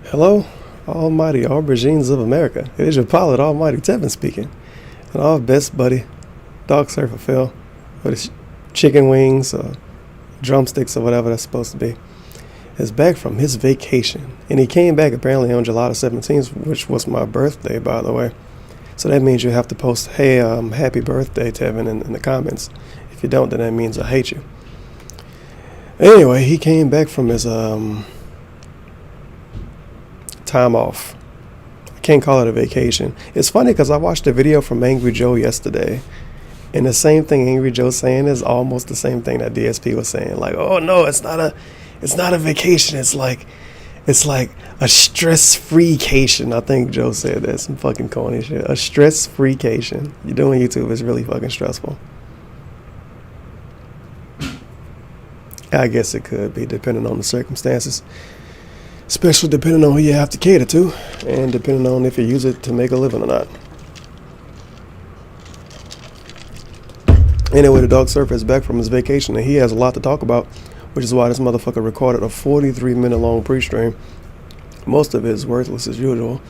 Hello, almighty aubergines of America. It is your pilot, almighty Tevin speaking. And our best buddy, Dog Surfer Phil, with his chicken wings or drumsticks or whatever that's supposed to be, is back from his vacation. And he came back apparently on July the 17th, which was my birthday, by the way. So that means you have to post, hey, happy birthday, Tevin, in the comments. If you don't, then that means I hate you. Anyway, he came back from his time off. I can't call it a vacation. It's funny because I watched a video from Angry Joe yesterday, and the same thing Angry Joe's saying is almost the same thing that DSP was saying. Like, oh no, it's not a vacation. It's like a stress-free-cation. I think Joe said that. Some fucking corny shit. A stress-free-cation. You doing YouTube is really fucking stressful. I guess it could be, depending on the circumstances. Especially depending on who you have to cater to, and depending on if you use it to make a living or not. Anyway, the Dog Surfer is back from his vacation, and he has a lot to talk about, which is why this motherfucker recorded a 43-minute long pre-stream. Most of it is worthless as usual.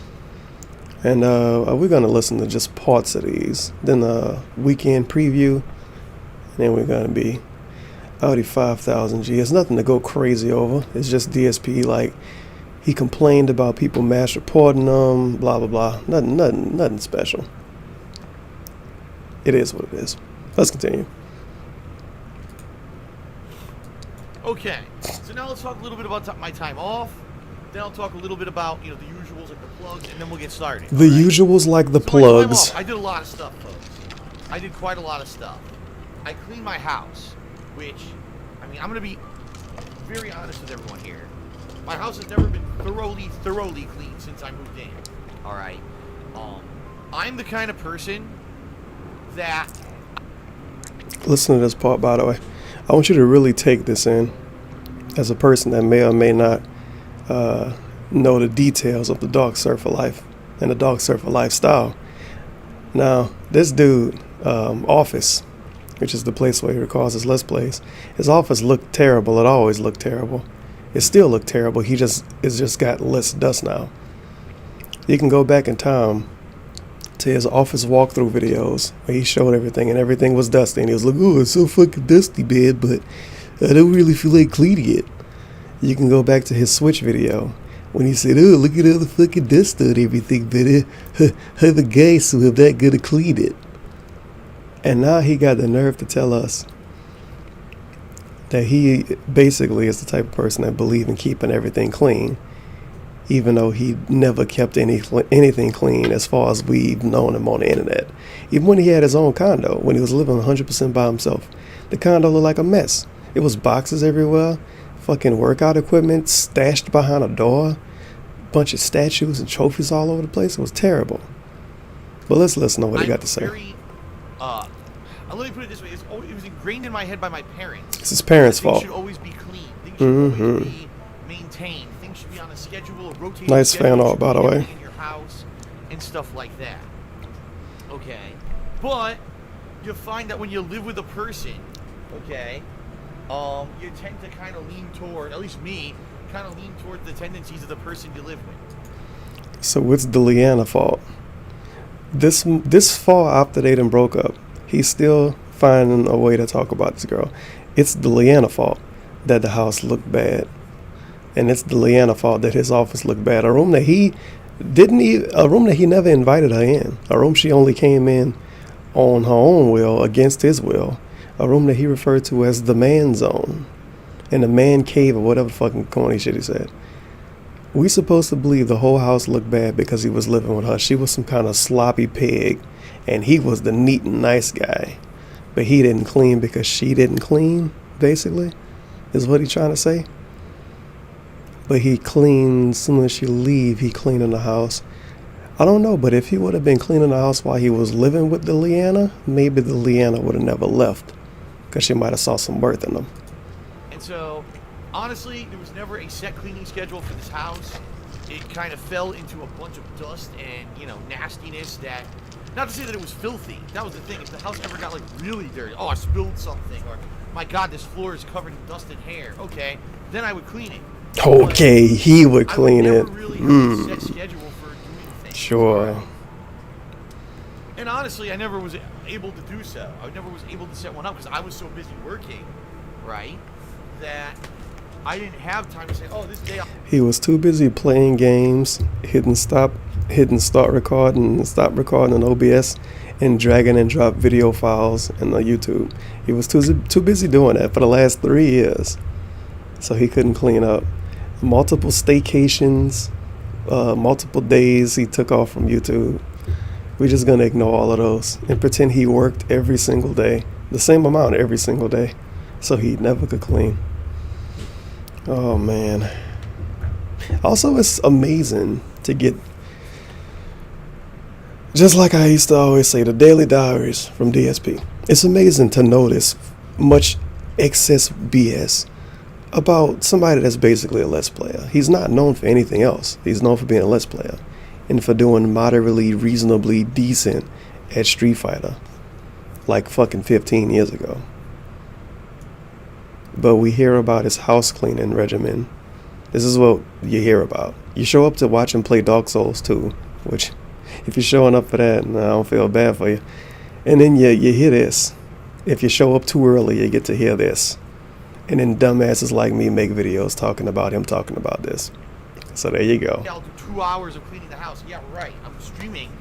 And we're going to listen to just parts of these. Then a weekend preview, and then we're going to be Audi 5000G. It's nothing to go crazy over. It's just DSP, like, he complained about people mass reporting them, blah, blah, blah. Nothing special. It is what it is. Let's continue. Okay, so now let's talk a little bit about my time off. Then I'll talk a little bit about, the usuals like the plugs, and then we'll get started. The usuals like the plugs. I did a lot of stuff, folks. I did quite a lot of stuff. I cleaned my house, which, I'm going to be very honest with everyone here. My house has never been thoroughly cleaned since I moved in. All right. I'm the kind of person that. Listen to this part, by the way. I want you to really take this in as a person that may or may not know the details of the Dog Surfer life and the Dog Surfer lifestyle. Now, this dude, office, which is the place where he records his Let's Plays, his office looked terrible. It always looked terrible. It still looked terrible. It's just got less dust now. You can go back in time to his office walkthrough videos where he showed everything and everything was dusty. And he was like, oh, it's so fucking dusty, man, but I don't really feel like cleaning it. You can go back to his Switch video when he said, oh, look at all the fucking dust on everything, but I'm a guy, so I'm not gonna clean it. And now he got the nerve to tell us that he basically is the type of person that believes in keeping everything clean, even though he never kept anything clean as far as we've known him on the internet. Even when he had his own condo, when he was living 100% by himself, the condo looked like a mess. It was boxes everywhere, fucking workout equipment stashed behind a door, bunch of statues and trophies all over the place. It was terrible. But let's listen to what he got to say. Let me put it this way. It was ingrained in my head by my parents. It's his parents' fault. Things should always be clean. Things should always be maintained. Things should be on a schedule, a rotating nice schedule. fan art, by the way. In your house and stuff like that. Okay. But you find that when you live with a person, okay, you tend to kind of lean toward, at least me, kind of lean toward the tendencies of the person you live with. So it's the Leanna fault. This far after they done broke up, he's still finding a way to talk about this girl. It's the Leanna fault that the house looked bad. And it's the Leanna fault that his office looked bad. A room that he never invited her in. A room she only came in on her own will, against his will. A room that he referred to as the man zone. In the man cave or whatever fucking corny shit he said. We supposed to believe the whole house looked bad because he was living with her. She was some kind of sloppy pig. And he was the neat and nice guy. But he didn't clean because she didn't clean, basically, is what he's trying to say. But he cleaned, as soon as she leave, he cleaned in the house. I don't know, but if he would have been cleaning the house while he was living with the Leanna, maybe the Leanna would have never left. Because she might have saw some worth in him. And so, honestly, there was never a set cleaning schedule for this house. It kind of fell into a bunch of dust and, nastiness that... Not to say that it was filthy. That was the thing. If the house ever got, really dirty, oh, I spilled something, or, my God, this floor is covered in dust and hair. Okay, then I would clean it. Okay, he would I clean never it. really have a set schedule for doing things. Sure. And honestly, I never was able to do so. I never was able to set one up because I was so busy working, right, that I didn't have time to say, oh, this day. He was too busy playing games, hitting start recording, and stop recording on OBS, and dragging and drop video files in the YouTube. He was too busy doing that for the last 3 years, so he couldn't clean up. Multiple staycations, multiple days he took off from YouTube. We're just gonna ignore all of those and pretend he worked every single day, the same amount every single day, so he never could clean. Oh man. Also, it's amazing to get, just like I used to always say, the daily diaries from DSP. It's amazing to notice much excess BS about somebody that's basically a Let's Player. He's not known for anything else. He's known for being a Let's Player and for doing moderately, reasonably decent at Street Fighter, like fucking 15 years ago. But we hear about his house cleaning regimen. This is what you hear about. You show up to watch him play Dark Souls 2, which, if you're showing up for that, I don't feel bad for you. And then you hear this. If you show up too early, you get to hear this. And then dumbasses like me make videos talking about him talking about this. So there you go. I'll do 2 hours of cleaning the house. Yeah, right. I'm streaming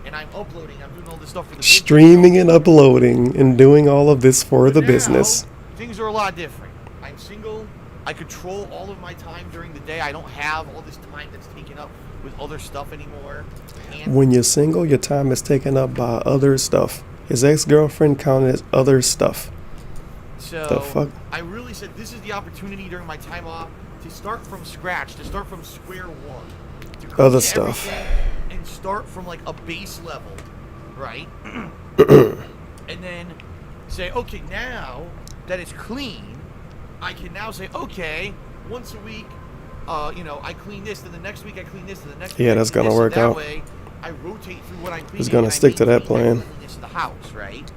and I'm uploading. I'm doing all this stuff for the business. Streaming and uploading and doing all of this for the business. Things are a lot different. I'm single. I control all of my time during the day. I don't have all this time that's taken up with other stuff anymore. And when you're single, your time is taken up by other stuff. His ex-girlfriend counted as other stuff. So the fuck? I really said this is the opportunity during my time off to start from scratch, to start from square one. To Other stuff. and start from like a base level, right? And then say, okay, now that it's clean, I can now say, okay, once a week, I clean this, then the next week I clean this, then the next week Yeah, that's I clean gonna this. work So that out. way, I rotate through what I'm cleaning. He's gonna and I stick to that maintain plan. the cleanliness of the house, right?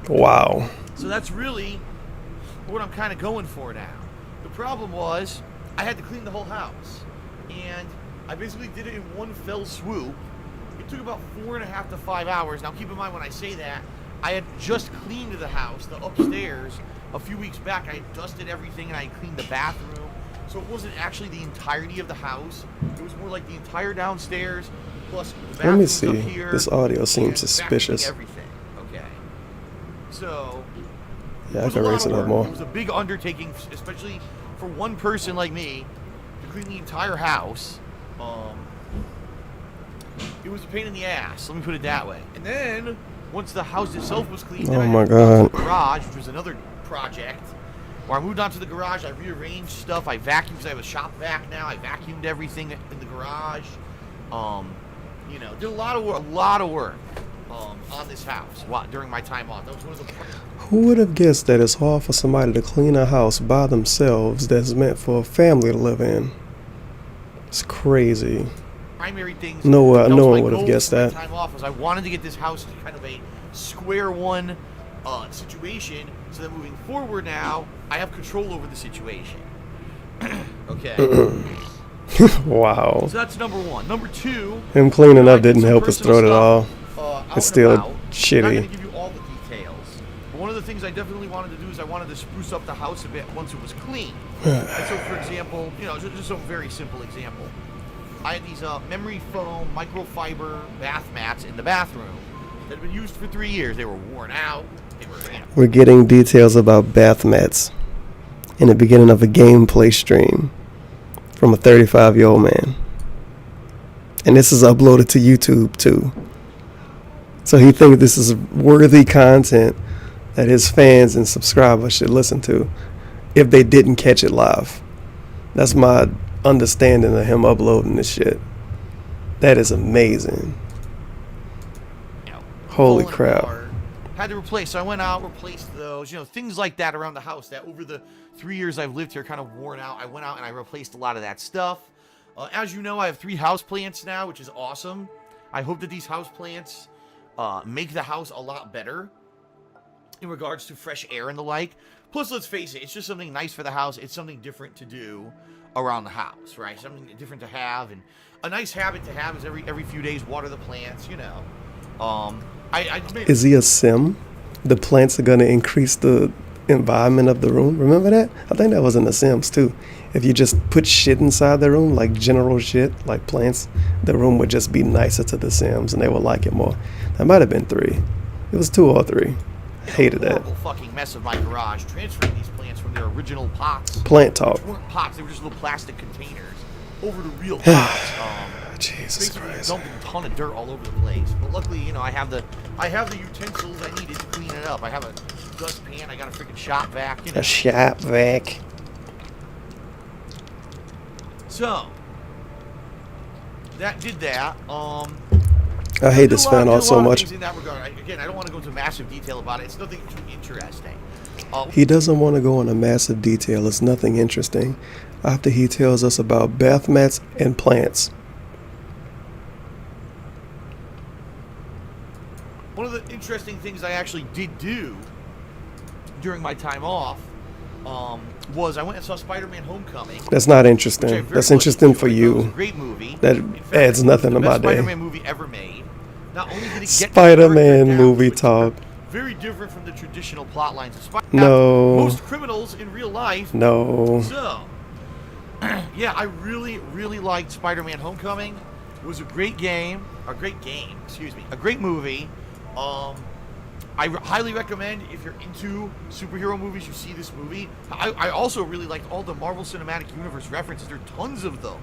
Wow. So that's really what I'm kind of going for now. The problem was I had to clean the whole house, and I basically did it in one fell swoop. It took about 4.5 to 5 hours. Now keep in mind when I say that, I had just cleaned the house, the upstairs, a few weeks back. I had dusted everything and I had cleaned the bathroom. So it wasn't actually the entirety of the house. It was more like the entire downstairs plus the Let me bathrooms see. up here. This audio seems and suspicious. vacuuming everything. Okay. So Yeah, it I was can a lot raise of it up work. more. It was a big undertaking, especially for one person like me to clean the entire house. It was a pain in the ass. Let me put it that way. And then once the house itself was clean, then Oh I my had to move on to God. the garage, which was another project. Where I moved on to the garage, I rearranged stuff. I vacuumed because I have a shop vac now. I vacuumed everything in the garage. Did a lot of work on this house during my time off. That was one of the Who would have guessed that it's hard for somebody to clean a house by themselves that's meant for a family to live in? It's crazy. primary things. No one my would have goal guessed for my that. Time off was I wanted to get this house to kind of a square one situation, so that moving forward now I have control over the situation. Okay. Wow. So that's number one. Number two, Him cleaning I up did didn't some help us personal throw it all. stuff, out It's and still about. I'm not shitty. going to give you all the details. But one of the things I definitely wanted to do is I wanted to spruce up the house a bit once it was clean. And so, for example, just a very simple example. I had these memory foam microfiber bath mats in the bathroom that had been used for 3 years. They were worn out. We're getting details about bath mats in the beginning of a gameplay stream from a 35-year-old man. And this is uploaded to YouTube too. So he thinks this is worthy content that his fans and subscribers should listen to if they didn't catch it live. That's my understanding of him uploading this shit. That is amazing. Holy Falling crap. apart. Had to replace. So I went out, replaced those, things like that around the house that over the 3 years I've lived here kind of worn out. I went out and I replaced a lot of that stuff. As you know, I have 3 house plants now, which is awesome. I hope that these house plants make the house a lot better in regards to fresh air and the like. Plus, let's face it, it's just something nice for the house. It's something different to do around the house, right? Something different to have, and a nice habit to have is every few days water the plants, you know. Is he a sim? The plants are going to increase the environment of the room. Remember that? I think that was in The Sims too. If you just put shit inside the room, like general shit, like plants, the room would just be nicer to the Sims and they would like it more. That might have been 3. It was 2 or 3. Hated that. Horrible fucking mess of my garage, transferring these plants from their original pots. Plant talk. They weren't pots, they were just little plastic containers over to real pots. Jesus Basically Christ. dumping a ton of dirt all over the place. But luckily, you know, I have the utensils I needed to clean it up. I have a dustpan, I got a freaking shop vac, you know. A shop vac. So that did that. I hate this fan out so much. In that regard. Again, I don't want to go into massive detail about it. It's nothing too interesting. He doesn't want to go into massive detail. It's nothing interesting. After he tells us about bath mats and plants. One of the interesting things I actually did do during my time off was I went and saw Spider-Man: Homecoming. That's not interesting. That's interesting for you. It was a great movie. That adds nothing to my day. Spider-Man movie ever made. Not only did it get Spider-Man movie talk. Very different from the traditional plot lines of Spider-Man. No. Most criminals in real life. No. So, yeah, I really, really liked Spider-Man: Homecoming. It was a great game. A great movie. I highly recommend, if you're into superhero movies, you see this movie. I also really liked all the Marvel Cinematic Universe references. There are tons of them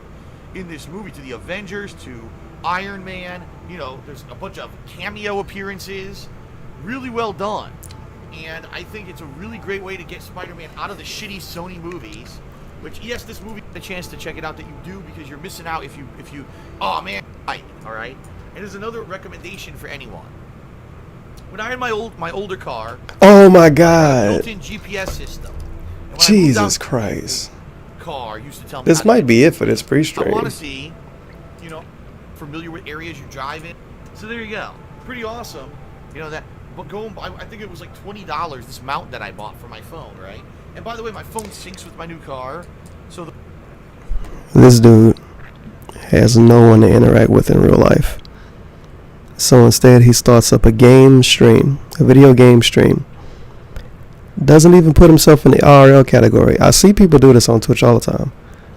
in this movie, to the Avengers, to Iron Man. You know, there's a bunch of cameo appearances. Really well done. And I think it's a really great way to get Spider-Man out of the shitty Sony movies. Which, yes, this movie, a chance to check it out that you do, because you're missing out if you oh man, alright? And there's another recommendation for anyone. When I had my older car, oh my God, built-in GPS system. And when Jesus Christ, car used to tell me this might be it for this pre-stream. I want to see, you know, familiar with areas you drive in. So there you go, pretty awesome. You know that. But I think it was like $20. This mount that I bought for my phone, right? And by the way, my phone syncs with my new car, so this dude has no one to interact with in real life. So instead, he starts up a game stream, a video game stream. Doesn't even put himself in the IRL category. I see people do this on Twitch all the time.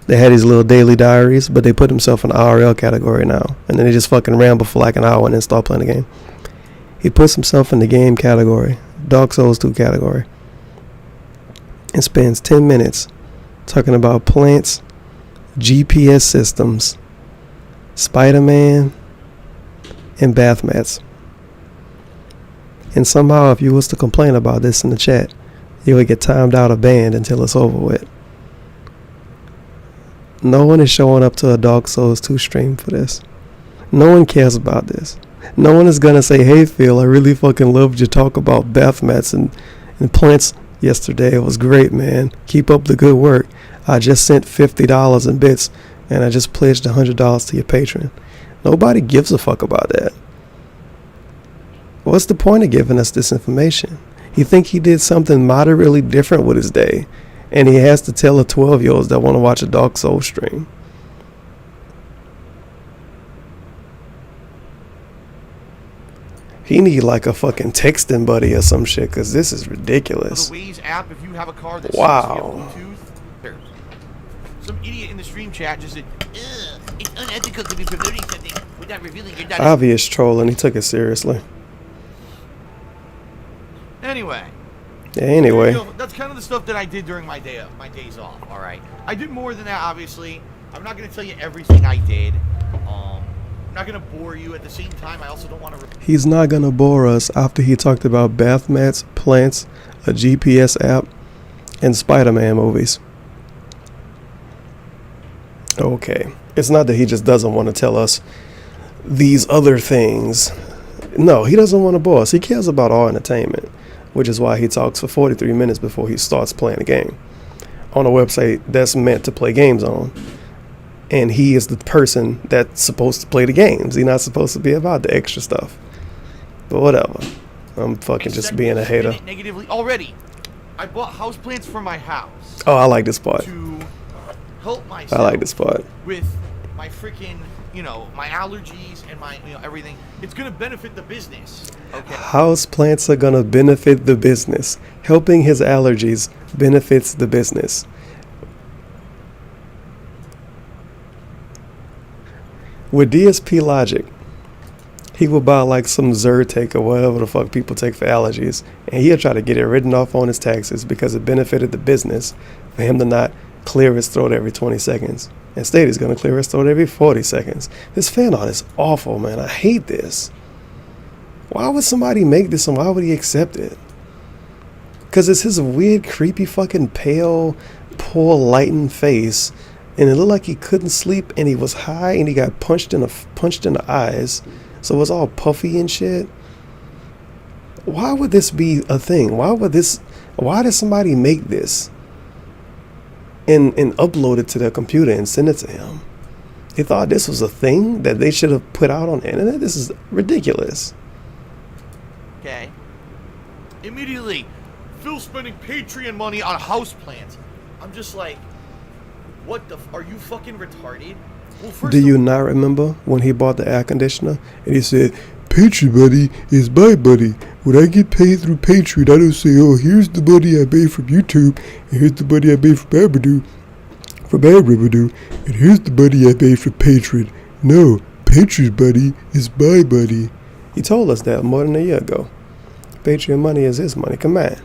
They had these little daily diaries, but they put themselves in the IRL category now. And then they just fucking ramble for like an hour and then start playing the game. He puts himself in the game category, Dark Souls 2 category, and spends 10 minutes talking about plants, GPS systems, Spider-Man, and bath mats. And somehow, if you was to complain about this in the chat, you would get timed out or banned until it's over with. No one is showing up to a Dark Souls 2 stream for this. No one cares about this. No one is gonna say, hey Phil, I really fucking loved your talk about bath mats and plants yesterday. It was great, man. Keep up the good work. I just sent $50 in bits and I just pledged $100 to your patron. Nobody gives a fuck about that. What's the point of giving us this information? He think he did something moderately different with his day, and he has to tell the 12-year-olds that want to watch a Dark Souls stream. He need like a fucking texting buddy or some shit, because this is ridiculous. The Waze app, if you have a car that's wow. Bluetooth, some idiot in the stream chat just said, it's unethical to be promoting something without revealing your data. Obvious troll, and he took it seriously. Anyway. Yeah, anyway. That's kind of the stuff that I did during my days off, alright? I did more than that, obviously. I'm not going to tell you everything I did. I'm not going to bore you. At the same time, I also don't want to... He's not going to bore us after he talked about bath mats, plants, a GPS app, and Spider-Man movies. Okay. It's not that he just doesn't want to tell us these other things. No, he doesn't want to bore us. He cares about our entertainment, which is why he talks for 43 minutes before he starts playing a game on a website that's meant to play games on. And he is the person that's supposed to play the games. He's not supposed to be about the extra stuff. But whatever. I'm fucking just being a hater. Negatively already. I bought houseplants for my house Oh, I like this part. to help myself. I like this part. With my freaking, my allergies and my, everything. It's gonna benefit the business. Okay. House plants are gonna benefit the business. Helping his allergies benefits the business. With DSP logic, he will buy like some Zyrtec or whatever the fuck people take for allergies, and he'll try to get it written off on his taxes because it benefited the business for him to not clear his throat every 20 seconds. Instead, he's going to clear his throat every 40 seconds. This fan art is awful, man. I hate this. Why would somebody make this and why would he accept it? Because it's his weird, creepy, fucking pale, poor, lightened face, and it looked like he couldn't sleep, and he was high, and he got punched in the eyes. So it was all puffy and shit. Why would this be a thing? Why did somebody make this and upload it to their computer and send it to him? They thought this was a thing that they should have put out on the internet? This is ridiculous. Okay. Immediately, Phil's spending Patreon money on houseplants. I'm just like, what the are you fucking retarded? Well, Do you not remember when he bought the air conditioner and he said, Patreon money is my money. When I get paid through Patreon, I don't say, oh, here's the money I made from YouTube, and here's the money I made from ad revenue, and here's the money I made from Patreon. No, Patreon money is my money. He told us that more than a year ago. Patreon money is his money. Come on.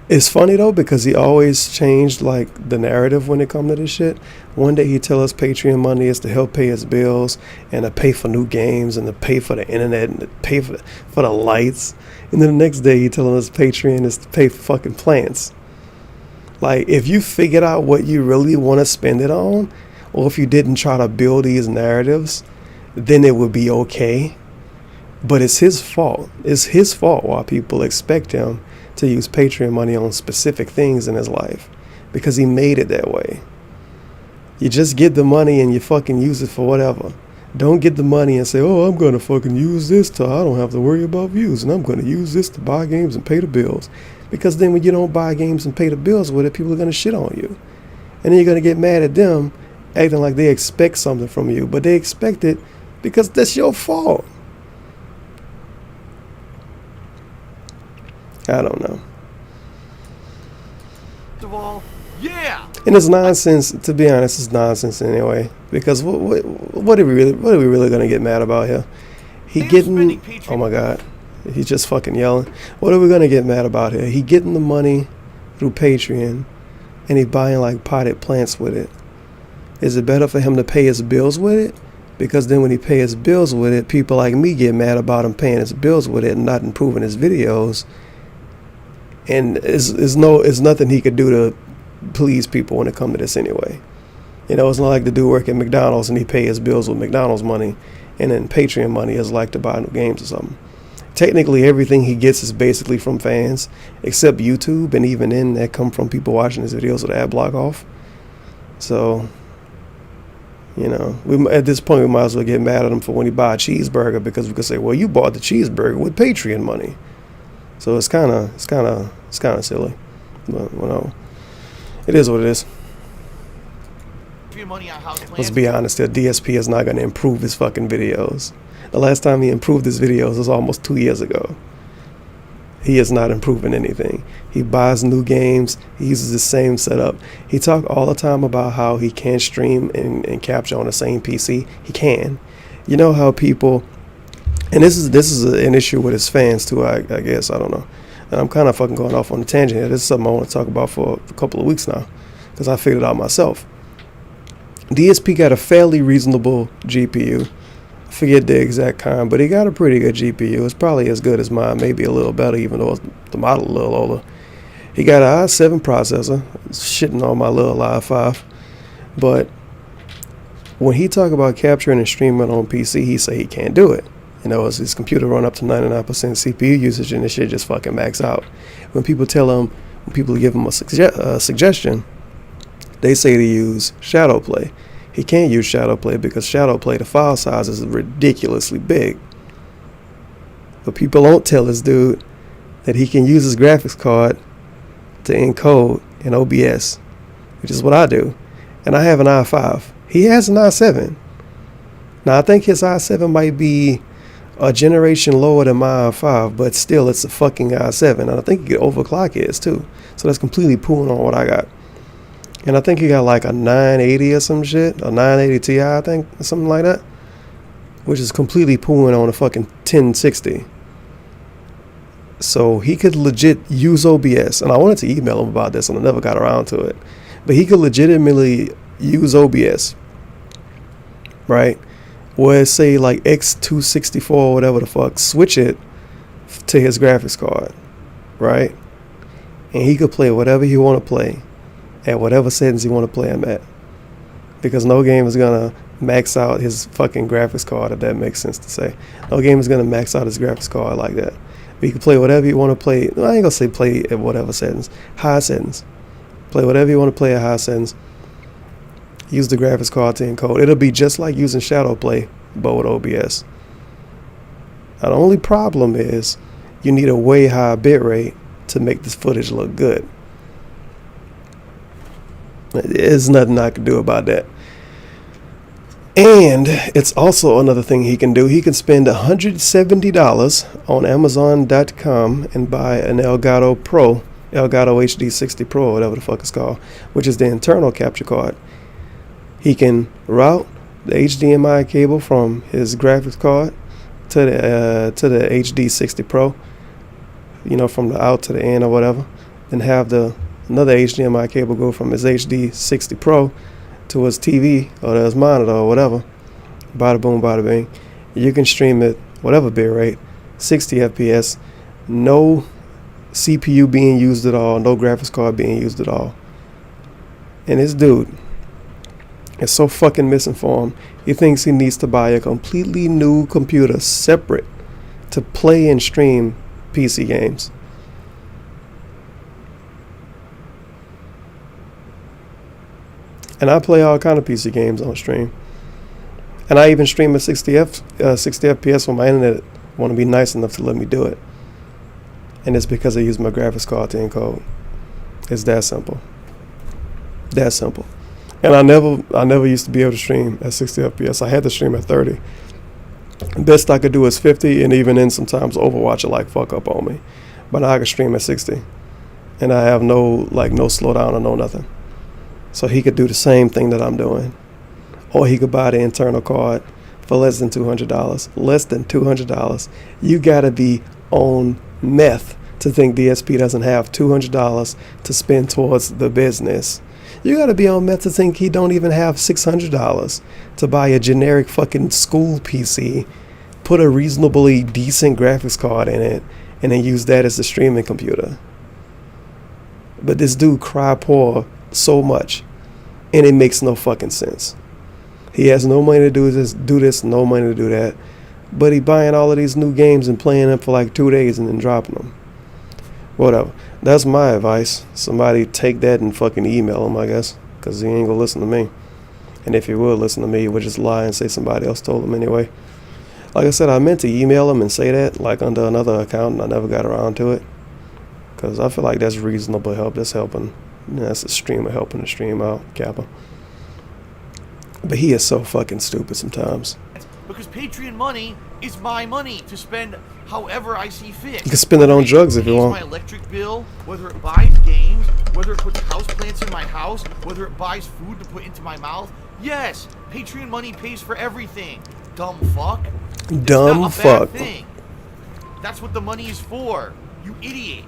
It's funny though because he always changed like the narrative when it come to this shit. One day he tell us Patreon money is to help pay his bills and to pay for new games and to pay for the internet and to pay for the lights. And then the next day he telling us Patreon is to pay for fucking plants. Like if you figured out what you really want to spend it on, or if you didn't try to build these narratives, then it would be okay. But it's his fault. It's his fault why people expect him to use Patreon money on specific things in his life, because he made it that way. You just get the money and you fucking use it for whatever. Don't get the money and say, oh, I'm gonna fucking use this till I don't have to worry about views, and I'm gonna use this to buy games and pay the bills. Because then when you don't buy games and pay the bills with it, people are gonna shit on you, and then you're gonna get mad at them acting like they expect something from you, but they expect it because that's your fault. I don't know. First of all, yeah. And it's nonsense. To be honest, it's nonsense anyway. Because what are we really gonna get mad about here? Oh my God, he's just fucking yelling. What are we gonna get mad about here? He getting the money through Patreon, and he buying like potted plants with it. Is it better for him to pay his bills with it? Because then when he pay his bills with it, people like me get mad about him paying his bills with it and not improving his videos. And it's nothing he could do to please people when it comes to this anyway. It's not like the dude work at McDonald's and he pay his bills with McDonald's money, and then Patreon money is like to buy new games or something. Technically, everything he gets is basically from fans, except YouTube, and even then, that come from people watching his videos with the ad block off. So, at this point, we might as well get mad at him for when he buy a cheeseburger, because we could say, well, you bought the cheeseburger with Patreon money. So it's kind of silly, but it is what it is. Let's be honest here, DSP is not going to improve his fucking videos. The last time he improved his videos was almost 2 years ago. He is not improving anything. He buys new games. He uses the same setup. He talk all the time about how he can't stream and capture on the same PC. He can. You know how people... And this is an issue with his fans too, I guess. I don't know. And I'm kind of fucking going off on a tangent here. This is something I want to talk about for a couple of weeks now, because I figured it out myself. DSP got a fairly reasonable GPU. I forget the exact kind, but he got a pretty good GPU. It's probably as good as mine, maybe a little better, even though the model a little older. He got an i7 processor. It's shitting on my little i5. But when he talk about capturing and streaming on PC, he say he can't do it. His computer run up to 99% CPU usage and this shit just fucking max out. When people give him a suggestion, they say to use Shadowplay. He can't use Shadowplay because Shadowplay, the file size is ridiculously big. But people don't tell this dude that he can use his graphics card to encode in OBS, which is what I do. And I have an i5. He has an i7. Now, I think his i7 might be a generation lower than my i5, but still, it's a fucking i7. And I think he can overclock his too. So that's completely pulling on what I got. And I think he got like a 980 or some shit, a 980 Ti, I think, or something like that, which is completely pulling on a fucking 1060. So he could legit use OBS, and I wanted to email him about this, and I never got around to it. But he could legitimately use OBS, right? Where say like X264 or whatever the fuck, switch it to his graphics card, right? And he could play whatever he want to play at whatever settings he want to play him at, because no game is gonna max out his fucking graphics card, if that makes sense to say. No game is gonna max out his graphics card like that. But you can play whatever you want to play. I ain't gonna say play at whatever settings, high settings. Play whatever you want to play at high settings. Use the graphics card to encode. It'll be just like using Shadow Play, but with OBS. Now, the only problem is you need a way high bit rate to make this footage look good. There's nothing I can do about that. And it's also another thing he can do. He can spend $170 on Amazon.com and buy an Elgato HD 60 Pro, whatever the fuck it's called, which is the internal capture card. He can route the HDMI cable from his graphics card to the HD 60 Pro, from the out to the in or whatever, then have another HDMI cable go from his HD 60 Pro to his TV or to his monitor or whatever. Bada boom, bada bing. You can stream it whatever bit rate, 60 FPS, no CPU being used at all, no graphics card being used at all. And this dude is so fucking misinformed. He thinks he needs to buy a completely new computer separate to play and stream PC games. And I play all kind of PC games on stream. And I even stream at 60 FPS when my internet want to be nice enough to let me do it. And it's because I use my graphics card to encode. It's that simple. That simple. And I never used to be able to stream at 60 FPS. I had to stream at 30. Best I could do is 50, and even then sometimes Overwatch will like fuck up on me. But now I can stream at 60. And I have no slowdown or no nothing. So he could do the same thing that I'm doing. Or he could buy the internal card for less than $200. Less than $200. You gotta be on meth to think DSP doesn't have $200 to spend towards the business. You gotta be on meth to think he don't even have $600 to buy a generic fucking school PC, put a reasonably decent graphics card in it, and then use that as the streaming computer. But this dude cry poor so much, and it makes no fucking sense. He has no money to do this, no money to do that, but he buying all of these new games and playing them for like 2 days and then dropping them. Whatever. That's my advice. Somebody take that and fucking email him, I guess, because he ain't gonna listen to me. And if he would listen to me, he would just lie and say somebody else told him anyway. Like I said, I meant to email him and say that, like under another account, and I never got around to it. Because I feel like that's reasonable help. That's helping. That's a streamer helping the stream out, Kappa. But he is so fucking stupid sometimes. Because Patreon money is my money to spend however I see fit. You can spend it on drugs if you want. My electric bill, whether it buys games, whether it puts houseplants in my house, whether it buys food to put into my mouth. Yes, Patreon money pays for everything. Dumb fuck. Dumb it's not a fuck. bad thing. That's what the money is for. You idiot.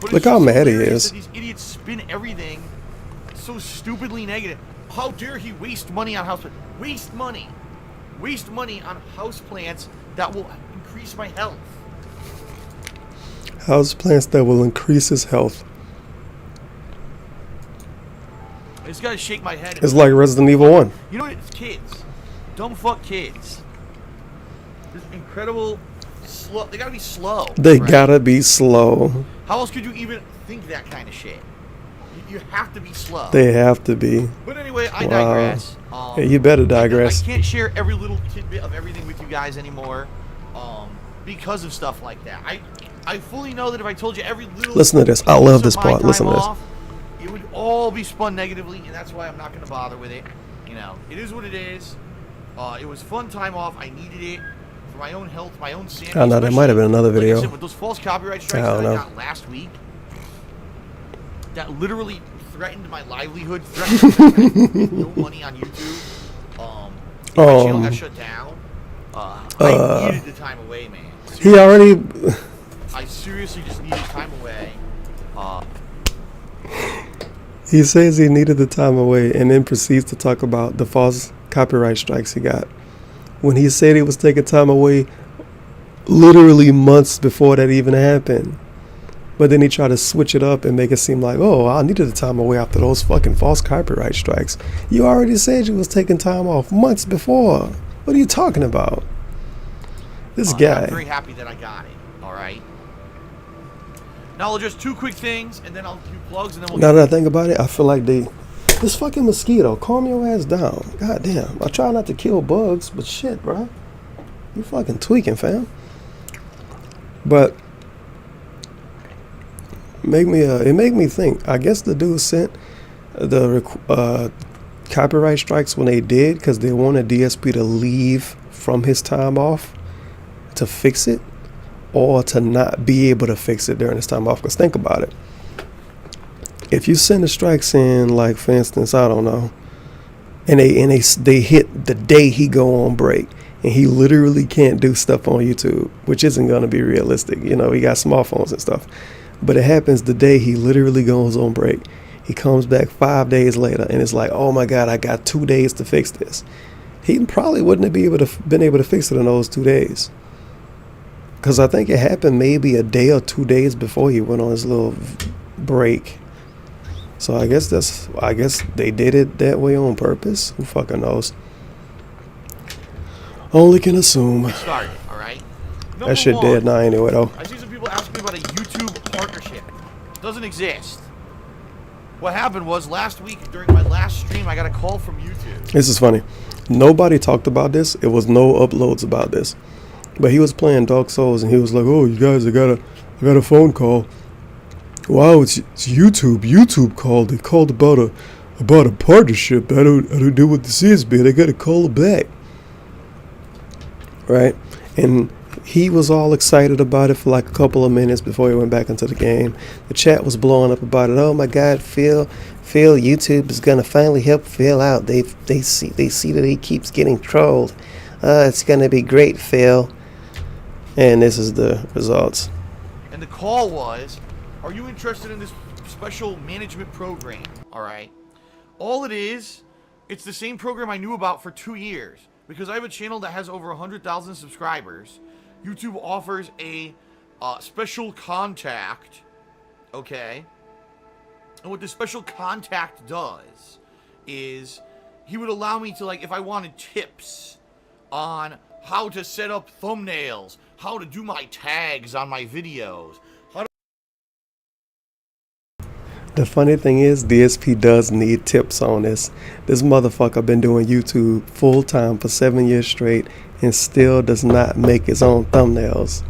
But look how mad he is. These idiots spin everything so stupidly negative. How dare he waste money on houseplants? Waste money. Waste money on houseplants that will increase my health. Houseplants that will increase his health. I just gotta shake my head. It's like Resident Evil 1. You know what? It's kids. Dumb fuck kids. This incredible slow. They gotta be slow. They gotta be slow. How else could you even think that kind of shit? You have to be slow. They have to be. But anyway, I digress. Yeah, you better digress. I can't share every little tidbit of everything with you guys anymore because of stuff like that. I fully know that if I told you every little Listen to this. I love piece this of my part. Listen time to this. off, it would all be spun negatively, and that's why I'm not going to bother with it. You know, it is what it is. It was fun time off. I needed it for my own health, my own sanity. I know, that might have been another video. Like I said, with those false copyright strikes that I got last week, that literally threatened my livelihood, threatened no money on YouTube. My channel got shut down. I needed the time away, man. Seriously, He already... I seriously just needed time away. He says he needed the time away and then proceeds to talk about the false copyright strikes he got. When he said he was taking time away literally months before that even happened. But then he tried to switch it up and make it seem like, oh, I needed the time away after those fucking false copyright strikes. You already said you was taking time off months before. What are you talking about? This guy. I'm very happy that I got it. All right. Now, just two quick things, and then I'll do plugs, and then we'll. Now that I think about it, I feel like this fucking mosquito, calm your ass down. God damn. I try not to kill bugs, but shit, bro. You fucking tweaking, fam. But it made me think. I guess the dude sent the copyright strikes when they did because they wanted DSP to leave from his time off to fix it, or to not be able to fix it during his time off. Because think about it. If you send the strikes in, like for instance, I don't know, and they hit the day he go on break, and he literally can't do stuff on YouTube, which isn't going to be realistic. You know, he got smartphones and stuff. But it happens the day he literally goes on break. He comes back 5 days later, and it's like, oh my God, I got 2 days to fix this. He probably wouldn't have been able to fix it in those 2 days. Because I think it happened maybe a day or 2 days before he went on his little break. So I guess they did it that way on purpose. Who fucking knows? Only can assume. Started, all right. That shit dead now anyway though. I see some people asking me about a YouTube partnership. It doesn't exist. What happened was last week during my last stream, I got a call from YouTube. This is funny. Nobody talked about this. It was no uploads about this. But he was playing Dark Souls and he was like, "Oh, you guys, I got a phone call. Wow, it's YouTube. YouTube called. They called about a partnership. I don't know what this is, man. I gotta call it back." Right? And he was all excited about it for like a couple of minutes before he went back into the game. The chat was blowing up about it. Oh my God, Phil, YouTube is gonna finally help Phil out. They see that he keeps getting trolled. It's gonna be great, Phil. And this is the results. And the call was, are you interested in this special management program? All right. All it is, it's the same program I knew about for 2 years. Because I have a channel that has over 100,000 subscribers. YouTube offers a special contact. Okay. And what the special contact does is he would allow me to, like, if I wanted tips on how to set up thumbnails, how to do my tags on my videos. The funny thing is, DSP does need tips on this. This motherfucker been doing YouTube full time for 7 years straight and still does not make his own thumbnails.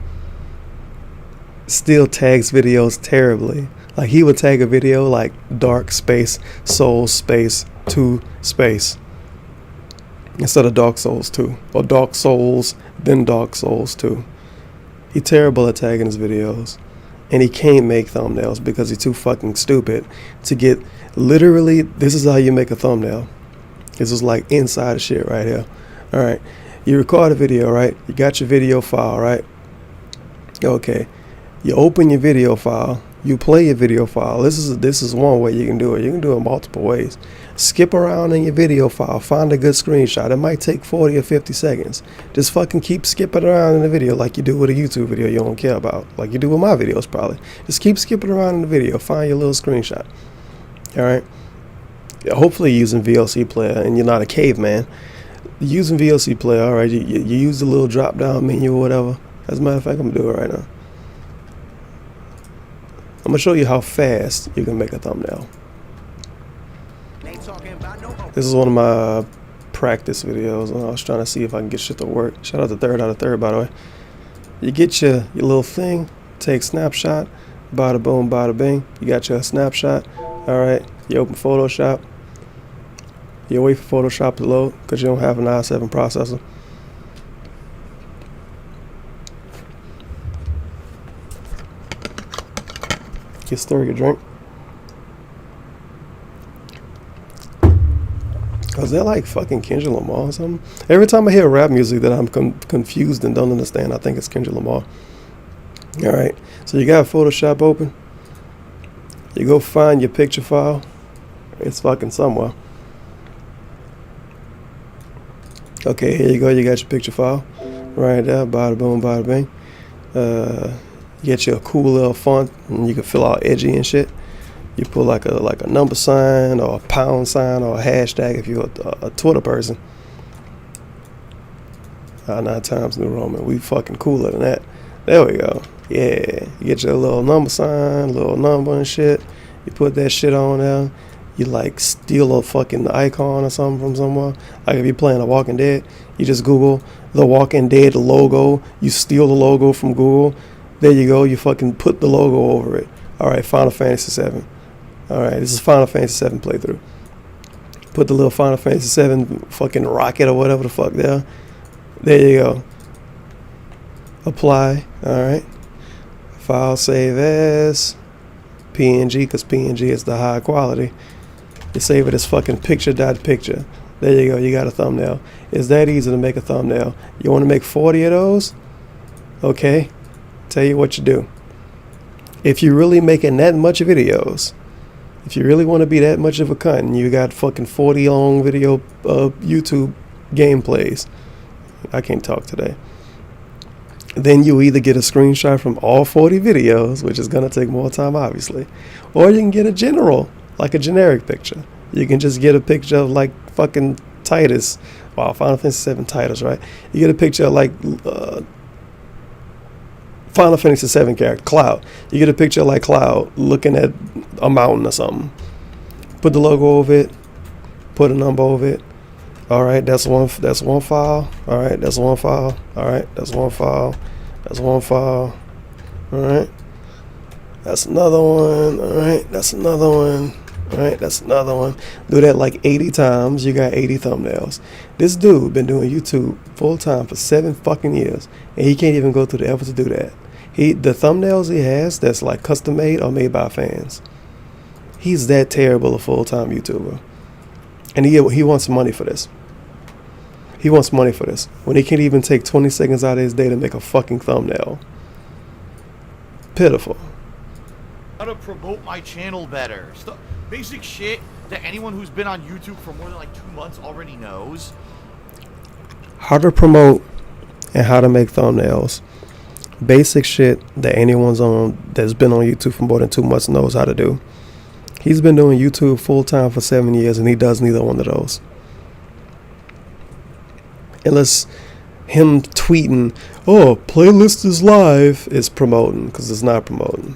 Still tags videos terribly. Like he would tag a video like dark space, soul space, 2 space. Instead of Dark Souls 2. Or Dark Souls, then Dark Souls 2. He terrible at tagging his videos. And he can't make thumbnails because he's too fucking stupid to get literally, this is how you make a thumbnail. This is like inside of shit right here. All right. You record a video, right? You got your video file, right? Okay. You open your video file. You play your video file. This is one way you can do it. You can do it multiple ways. Skip around in your video file. Find a good screenshot. It might take 40 or 50 seconds. Just fucking keep skipping around in the video like you do with a YouTube video you don't care about. Like you do with my videos probably. Just keep skipping around in the video. Find your little screenshot. Alright? Hopefully you're using VLC player and you're not a caveman. Using VLC player, alright, you use the little drop down menu or whatever. As a matter of fact, I'm going to do it right now. I'm going to show you how fast you can make a thumbnail. This is one of my practice videos. I was trying to see if I can get shit to work. Shout out to Third Out of Third, by the way. You get your little thing, take snapshot, bada boom, bada bing. You got your snapshot. All right, you open Photoshop. You wait for Photoshop to load because you don't have an i7 processor. You stir your drink. Is that like fucking Kendrick Lamar or something? Every time I hear rap music that I'm confused and don't understand, I think it's Kendrick Lamar. All right, so you got Photoshop open. You go find your picture file. It's fucking somewhere. Okay, here you go. You got your picture file right there. Bada boom, bada bing. You get you a cool little font, and you can fill out edgy and shit. You put like a number sign or a pound sign or a hashtag if you're a Twitter person. 9 times New Roman. We fucking cooler than that. There we go. Yeah. You get your little number sign, little number and shit. You put that shit on there. You like steal a fucking icon or something from somewhere. Like if you're playing The Walking Dead, you just Google The Walking Dead logo. You steal the logo from Google. There you go. You fucking put the logo over it. All right, Final Fantasy VII. All right, this is Final Fantasy VII playthrough. Put the little Final Fantasy VII fucking rocket or whatever the fuck there. There you go. Apply. All right. File save as PNG because PNG is the high quality. You save it as fucking picture.picture. There you go. You got a thumbnail. It's that easy to make a thumbnail. You want to make 40 of those? Okay. Tell you what you do. If you're really making that much videos, if you really want to be that much of a cunt and you got fucking 40 long video YouTube gameplays, I can't talk today, then you either get a screenshot from all 40 videos, which is going to take more time obviously, or you can get a generic picture. You can just get a picture of like fucking Titus. Wow, Final Fantasy VII Titus, right? You get a picture of like Final Fantasy VII character, Cloud. You get a picture of like Cloud looking at a mountain or something. Put the logo over it. Put a number over it. All right, that's one file. All right, that's one file. All right, that's one file. That's one file. All right, that's another one. All right, that's another one. All right, that's another one. Do that like 80 times. You got 80 thumbnails. This dude been doing YouTube full time for 7 fucking years, and he can't even go through the effort to do that. The thumbnails he has that's like custom made are made by fans. He's that terrible a full-time YouTuber, and he wants money for this. He wants money for this when he can't even take 20 seconds out of his day to make a fucking thumbnail. Pitiful. How to promote my channel better. Basic shit that anyone who's been on YouTube for more than like 2 months already knows. How to promote and how to make thumbnails. Basic shit that that's been on YouTube for more than 2 months knows how to do. He's been doing YouTube full time for 7 years and he does neither one of those. Unless him tweeting, "Oh, playlist is live," is promoting, because it's not promoting.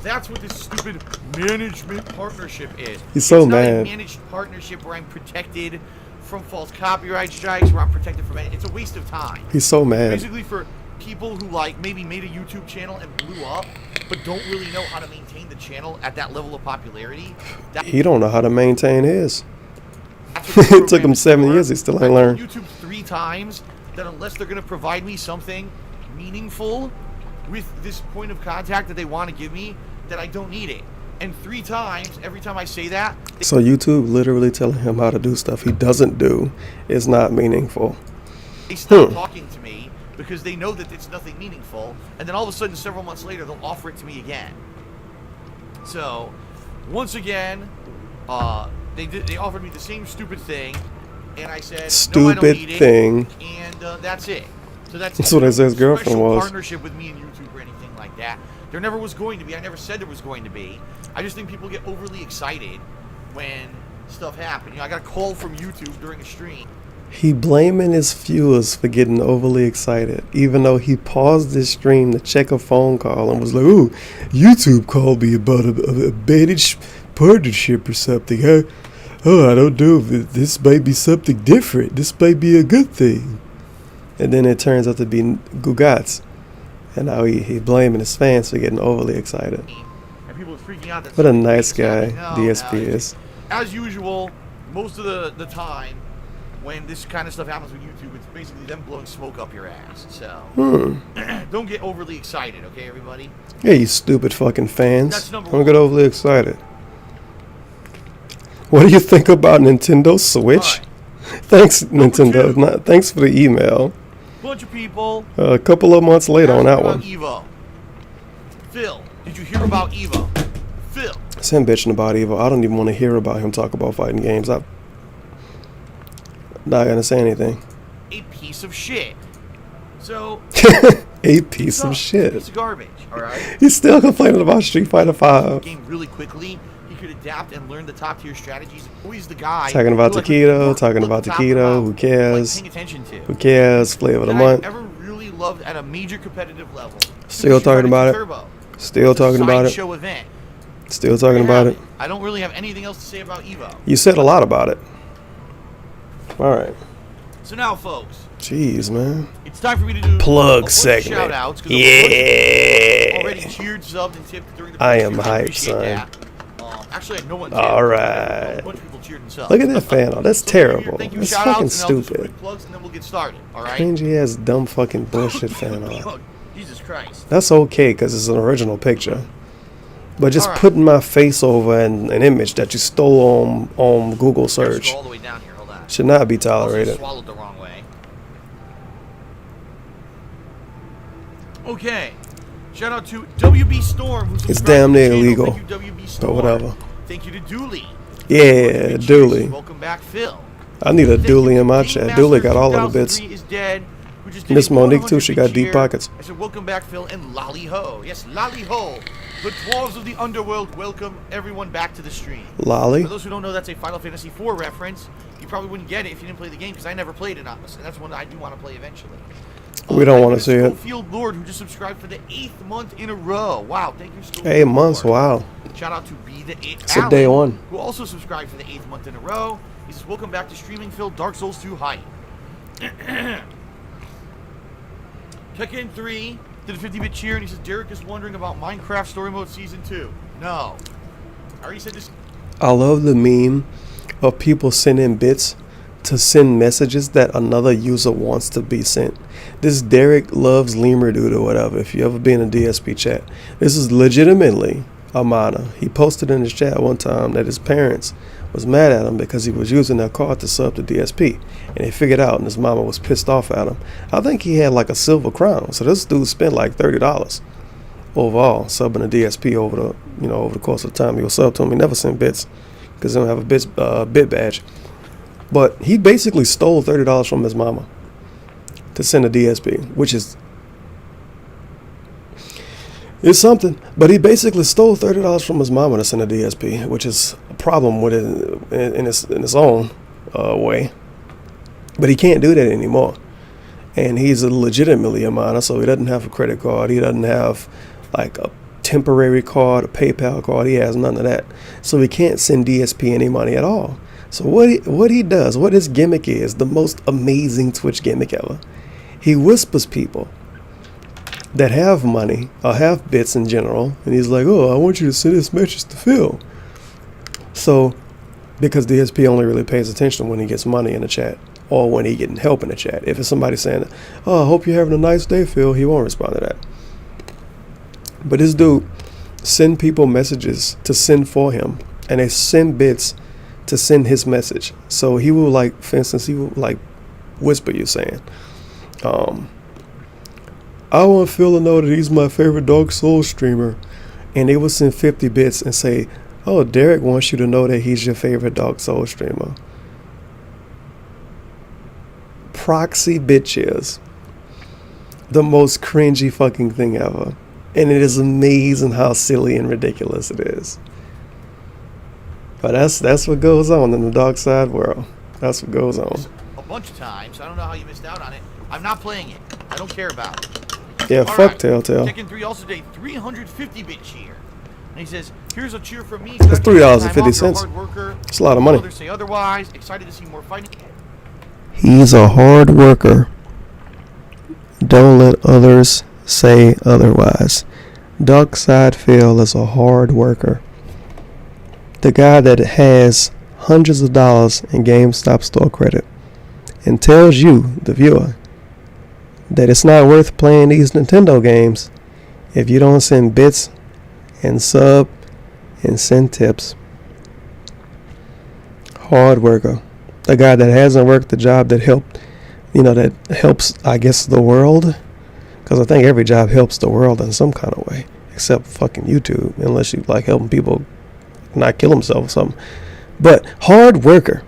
That's what this stupid management partnership is. He's so it's mad. Not a managed partnership where I'm protected from false copyright strikes, where I'm protected from it. It's a waste of time. He's so mad. Basically for people who like maybe made a YouTube channel and blew up, but don't really know how to maintain the channel at that level of popularity. He don't know how to maintain his. It took him 7 years. He still ain't learned. YouTube 3 times that unless they're going to provide me something meaningful with this point of contact that they want to give me, that I don't need it. And 3 times, every time I say that... So YouTube literally telling him how to do stuff he doesn't do is not meaningful. They stop talking to me because they know that it's nothing meaningful, and then all of a sudden, several months later, they'll offer it to me again. So, once again, they offered me the same stupid thing, and I said, no, I don't need it, and that's it. So that's what his girlfriend was. Partnership with me and YouTube or anything like that. There never was going to be. I never said there was going to be. I just think people get overly excited when stuff happens. You know, I got a call from YouTube during a stream. He blaming his viewers for getting overly excited, even though he paused his stream to check a phone call and was like, "Oh, YouTube called me about a managed partnership or something. I don't know. This might be something different. This might be a good thing." And then it turns out to be Gugats. And now he blaming his fans for getting overly excited. And people are freaking out that What a nice guy No, DSP no, is. As usual, most of the time when this kind of stuff happens with YouTube, it's basically them blowing smoke up your ass. So don't get overly excited, okay, everybody? Yeah, you stupid fucking fans. That's number Don't one. get overly excited. What do you think about Nintendo Switch? All Thanks, Number Nintendo. two. Thanks for the email. Bunch of people A couple of months later on that asking one. about Evo. Phil, did you hear about Evo? Phil. It's him bitching about Evo. I don't even want to hear about him talk about fighting games. I'm not gonna say anything. A piece of shit. So A piece sucks. of shit. Piece of garbage. All right. He's still complaining about Street Fighter 5. Game really quickly. He could adapt and learn the top tier strategies. Always the guy. Talking about who, like, taquito, look talking the about top taquito. amount, Who cares? Like, paying attention to. Who cares? Flavor of the That month. I've ever really loved at a major competitive level. Still talking about it. Turbo. Still It's a talking about it. sideshow event. Still talking about it. I don't really have anything else to say about Evo. You said a lot about it. All right. So now, folks, Jeez, man. it's time for me to do Plug a bunch of segment. shout-outs, 'cause Yeah. already cheered, subbed, and tipped during the I first am two. hyped, Appreciate son. that. Actually, no one tipped. All A right. bunch of people cheered and subbed. Look at that fan art. That's So terrible. thank you, That's shout-outs, fucking and I'll do some stupid. quick plugs, and then we'll get started. All right. Cringy ass dumb fucking bullshit fan art. Oh, Jesus Christ. That's okay because it's an original picture. But just Alright. putting my face over an image that you stole on Google Gotta search scroll all the way down here. Hold on. should not be Also tolerated. swallowed the wrong way. Okay. Shout out to WB Storm, who's It's subscribed damn to the near channel. illegal. Thank you, WB Storm. Or whatever. Thank you to Dooley. Yeah, Dooley. Welcome back, Phil. I need a Thank Dooley you in my to chat. Game Dooley Master got all of the bits. 2003 is dead, who just did Miss a Monique too, she 100 got bit deep cheer. pockets. I said, welcome back, Phil, and Lolly Ho. Yes, Lolly Ho. The dwarves of the underworld welcome everyone back to the stream. Lolly. For those who don't know, that's a Final Fantasy IV reference. You probably wouldn't get it if you didn't play the game, because I never played it, honestly. That's one I do want to play eventually. We don't want to see it. Schofield Lord, who just subscribed for the 8th month in a row. Wow, thank you, Schofield 8 months, Lord. wow. Shout out to Be the It It's a day one. who also subscribed for the 8th month in a row. He says, welcome back to streaming, Phil. Dark Souls 2 hype. Tekken 3 did a 50-bit cheer, and he says, Derek is wondering about Minecraft Story Mode Season 2. No. I already said this. I love the meme of people sending bits to send messages that another user wants to be sent. This Derek loves Lemur dude or whatever, if you ever been in a DSP chat. This is legitimately a minor. He posted in his chat one time that his parents was mad at him because he was using their card to sub to DSP. And they figured out, and his mama was pissed off at him. I think he had like a silver crown. So this dude spent like $30 overall subbing to DSP over the course of the time he was sub to him. He never sent bits because he don't have a bit badge. But he basically stole $30 from his mama to send a DSP, which is it's something. But he basically stole $30 from his mama to send a DSP, which is a problem with it in its own way. But he can't do that anymore, and he's legitimately a minor, so he doesn't have a credit card. He doesn't have like a temporary card, a PayPal card. He has none of that, so he can't send DSP any money at all. So what he does, what his gimmick is, the most amazing Twitch gimmick ever. He whispers people that have money or have bits in general, and he's like, "Oh, I want you to send this message to Phil." So, because DSP only really pays attention when he gets money in the chat or when he getting help in the chat. If it's somebody saying, "Oh, I hope you're having a nice day, Phil," he won't respond to that. But this dude send people messages to send for him, and they send bits to send his message. So he will, like, for instance, he will like whisper you saying, "I want Phil to know that he's my favorite Dark Souls streamer," and they will send 50 bits and say, "Oh, Derek wants you to know that he's your favorite Dark Souls streamer." Proxy bitches, the most cringy fucking thing ever, and it is amazing how silly and ridiculous it is. But that's what goes on in the dark side world. That's what goes on. A bunch of times. I don't know how you missed out on it. I'm not playing it. I don't care about it. Yeah, All fuck right. Telltale. Tekken 3 also did 350-bit cheer. And he says, here's a cheer from me. That's $3.50. Hard worker. It's a lot of money. Others say otherwise. Excited to see more fighting. He's a hard worker. Don't let others say otherwise. Darkside Phil is a hard worker. The guy that has hundreds of dollars in GameStop store credit and tells you, the viewer, that it's not worth playing these Nintendo games if you don't send bits and sub and send tips. Hard worker. The guy that hasn't worked the job that helps, I guess, the world. Because I think every job helps the world in some kind of way. Except fucking YouTube. Unless you like helping people not kill themselves or something. But hard worker.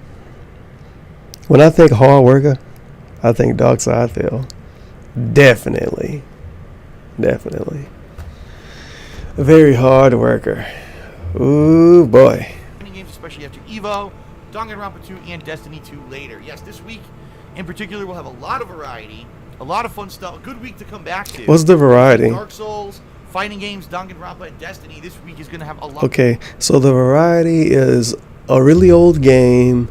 When I think hard worker, I think Darkside Phil. Definitely. A very hard worker. Ooh, boy. Games, especially after Evo, Danganronpa 2, and Destiny 2 later. Yes, this week in particular we'll have a lot of variety, a lot of fun stuff. A good week to come back to. What's the variety? Dark Souls, fighting games, Danganronpa, and Destiny. This week is going to have a lot. Okay, so the variety is a really old game,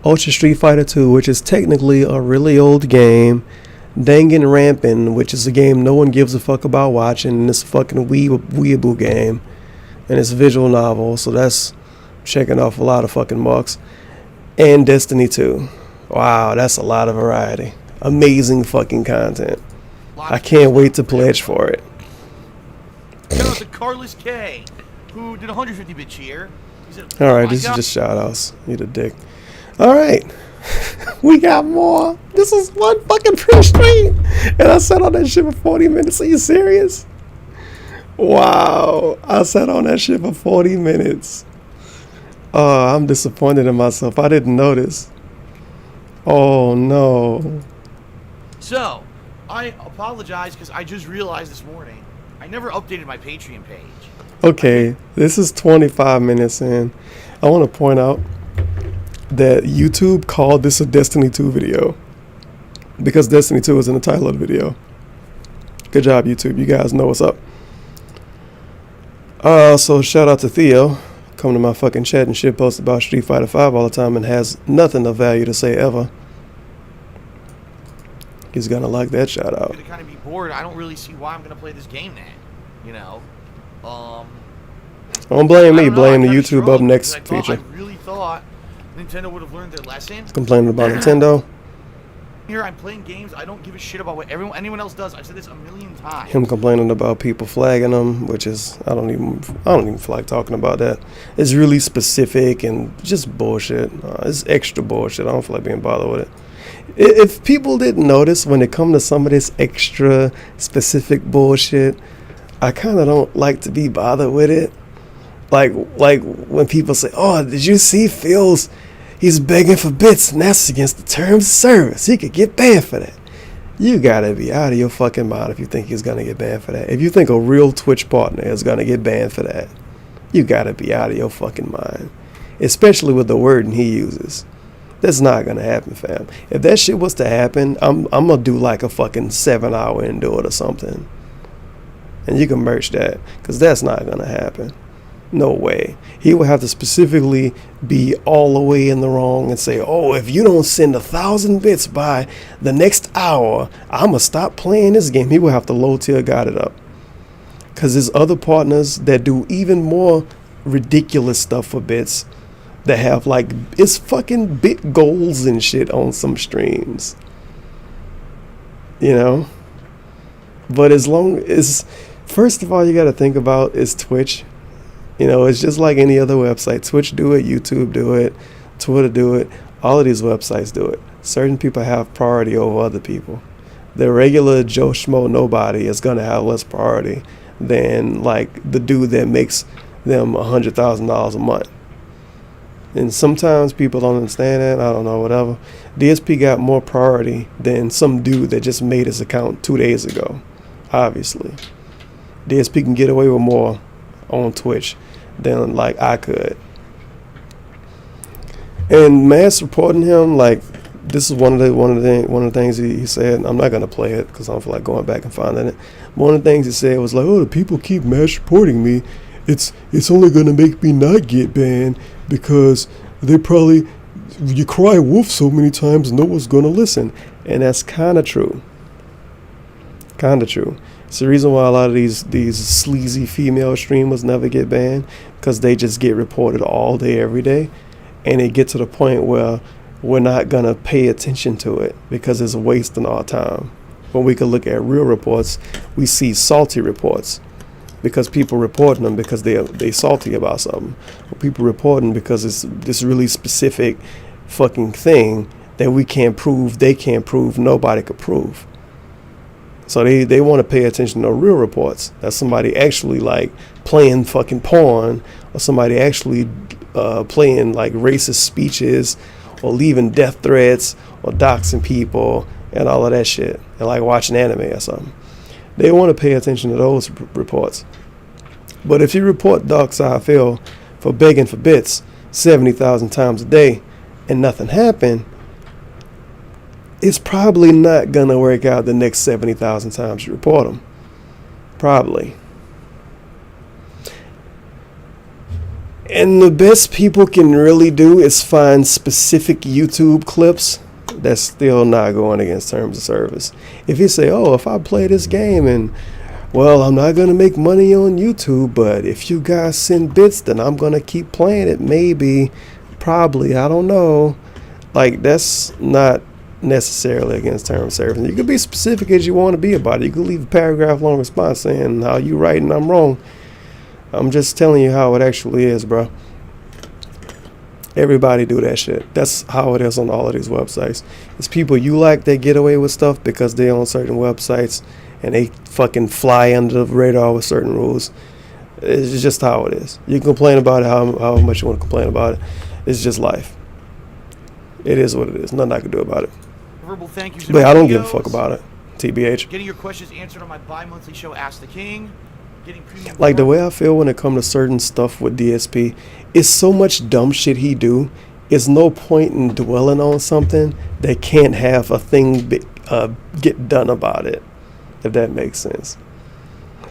Ultra Street Fighter 2, which is technically a really old game, Danganronpa, which is a game no one gives a fuck about watching, and it's a fucking weeaboo game, and it's a visual novel, so that's checking off a lot of fucking marks, and Destiny 2. Wow, that's a lot of variety. Amazing fucking content. I can't wait to pledge for it. Shout out to Carlos K, who did 150-bit cheer. Alright, this is just shout outs. You the dick. Alright. We got more. This is one fucking pre-stream. And I sat on that shit for 40 minutes. Are you serious? Wow. I sat on that shit for 40 minutes. I'm disappointed in myself. I didn't notice. Oh no. So, I apologize because I just realized this morning I never updated my Patreon page. Okay, this is 25 minutes in. I want to point out that YouTube called this a Destiny 2 video because Destiny 2 is in the title of the video. Good job, YouTube. You guys know what's up. So shout out to Theo. Come to my fucking chat and shit post about Street Fighter 5 all the time and has nothing of value to say ever. He's gonna like that shout out. I'm gonna kind of be bored. I don't really see why I'm gonna play this game then. You know. Don't blame me. Blame the YouTube up next feature. I really thought Nintendo would have learned their lesson. Complaining about Nintendo. Here I'm playing games. I don't give a shit about what anyone else does. I've said this a million times. Him complaining about people flagging him, which is I don't even feel like talking about that. It's really specific and just bullshit. It's extra bullshit. I don't feel like being bothered with it. If people didn't notice when it comes to some of this extra specific bullshit, I kind of don't like to be bothered with it. Like when people say, "Oh, did you see Phil's? He's begging for bits, and that's against the terms of service. He could get banned for that." You gotta be out of your fucking mind if you think he's gonna get banned for that. If you think a real Twitch partner is gonna get banned for that, you gotta be out of your fucking mind. Especially with the wording he uses. That's not gonna happen, fam. If that shit was to happen, I'm gonna do like a fucking 7-hour into it or something. And you can merch that, because that's not gonna happen. No way. He would have to specifically be all the way in the wrong and say, "Oh, if you don't send 1,000 bits by the next hour, I'm going to stop playing this game." He would have to low tier guide it up. Because there's other partners that do even more ridiculous stuff for bits that have like, it's fucking bit goals and shit on some streams. You know? But as long as, first of all, you got to think about is Twitch. You know, it's just like any other website. Twitch do it, YouTube do it, Twitter do it. All of these websites do it. Certain people have priority over other people. The regular Joe Schmo nobody is going to have less priority than like the dude that makes them $100,000 a month. And sometimes people don't understand that. I don't know, whatever. DSP got more priority than some dude that just made his account 2 days ago. Obviously. DSP can get away with more on Twitch than like I could. And mass reporting him, like, this is one of the things he said. I'm not gonna play it because I don't feel like going back and finding it. One of the things he said was like, "Oh, the people keep mass reporting me. It's only gonna make me not get banned because they probably, you cry wolf so many times no one's gonna listen." And that's kind of true. Kind of true. It's the reason why a lot of these sleazy female streamers never get banned, because they just get reported all day, every day, and it get to the point where we're not gonna pay attention to it because it's wasting our time. When we could look at real reports, we see salty reports because people reporting them because they salty about something. Or people reporting because it's this really specific fucking thing that we can't prove, they can't prove, nobody could prove. So they want to pay attention to real reports. That's somebody actually like playing fucking porn, or somebody actually playing like racist speeches, or leaving death threats, or doxing people, and all of that shit, and like watching anime or something. They want to pay attention to those reports. But if you report Darkside Phil for begging for bits 70,000 times a day and nothing happened, it's probably not going to work out the next 70,000 times you report them. Probably. And the best people can really do is find specific YouTube clips that's still not going against terms of service. If you say, oh, if I play this game and, well, I'm not going to make money on YouTube, but if you guys send bits, then I'm going to keep playing it. Maybe, probably, I don't know. Like, that's not necessarily against terms of service. You can be specific as you want to be about it. You can leave a paragraph long response saying how you right and I'm wrong. I'm just telling you how it actually is, bro. Everybody do that shit. That's how it is on all of these websites. It's people you like that get away with stuff because they on certain websites and they fucking fly under the radar with certain rules. It's just how it is. You can complain about it how much you want to complain about it. It's just life. It is what it is. Nothing I can do about it. Verbal thank yous. But I don't give a fuck about it. TBH. Getting your questions answered on my bi-monthly show, Ask the King. Getting premium. Like the way I feel when it comes to certain stuff with DSP, it's so much dumb shit he do. It's no point in dwelling on something that can't have a thing get done about it, if that makes sense.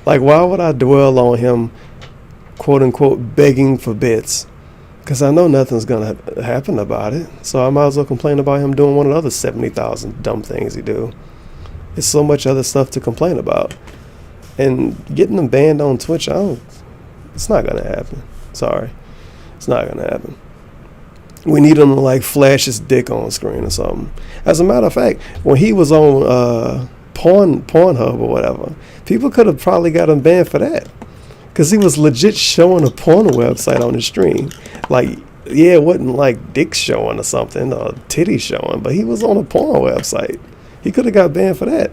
Like, why would I dwell on him, quote unquote, begging for bits? Because I know nothing's going to happen about it. So I might as well complain about him doing one of the other 70,000 dumb things he do. There's so much other stuff to complain about. And getting them banned on Twitch, it's not going to happen. Sorry. It's not going to happen. We need him to like flash his dick on screen or something. As a matter of fact, when he was on Pornhub or whatever, people could have probably got him banned for that. Because he was legit showing a porn website on his stream. Like, yeah, it wasn't like dick showing or something, or titty showing, but he was on a porn website. He could have got banned for that.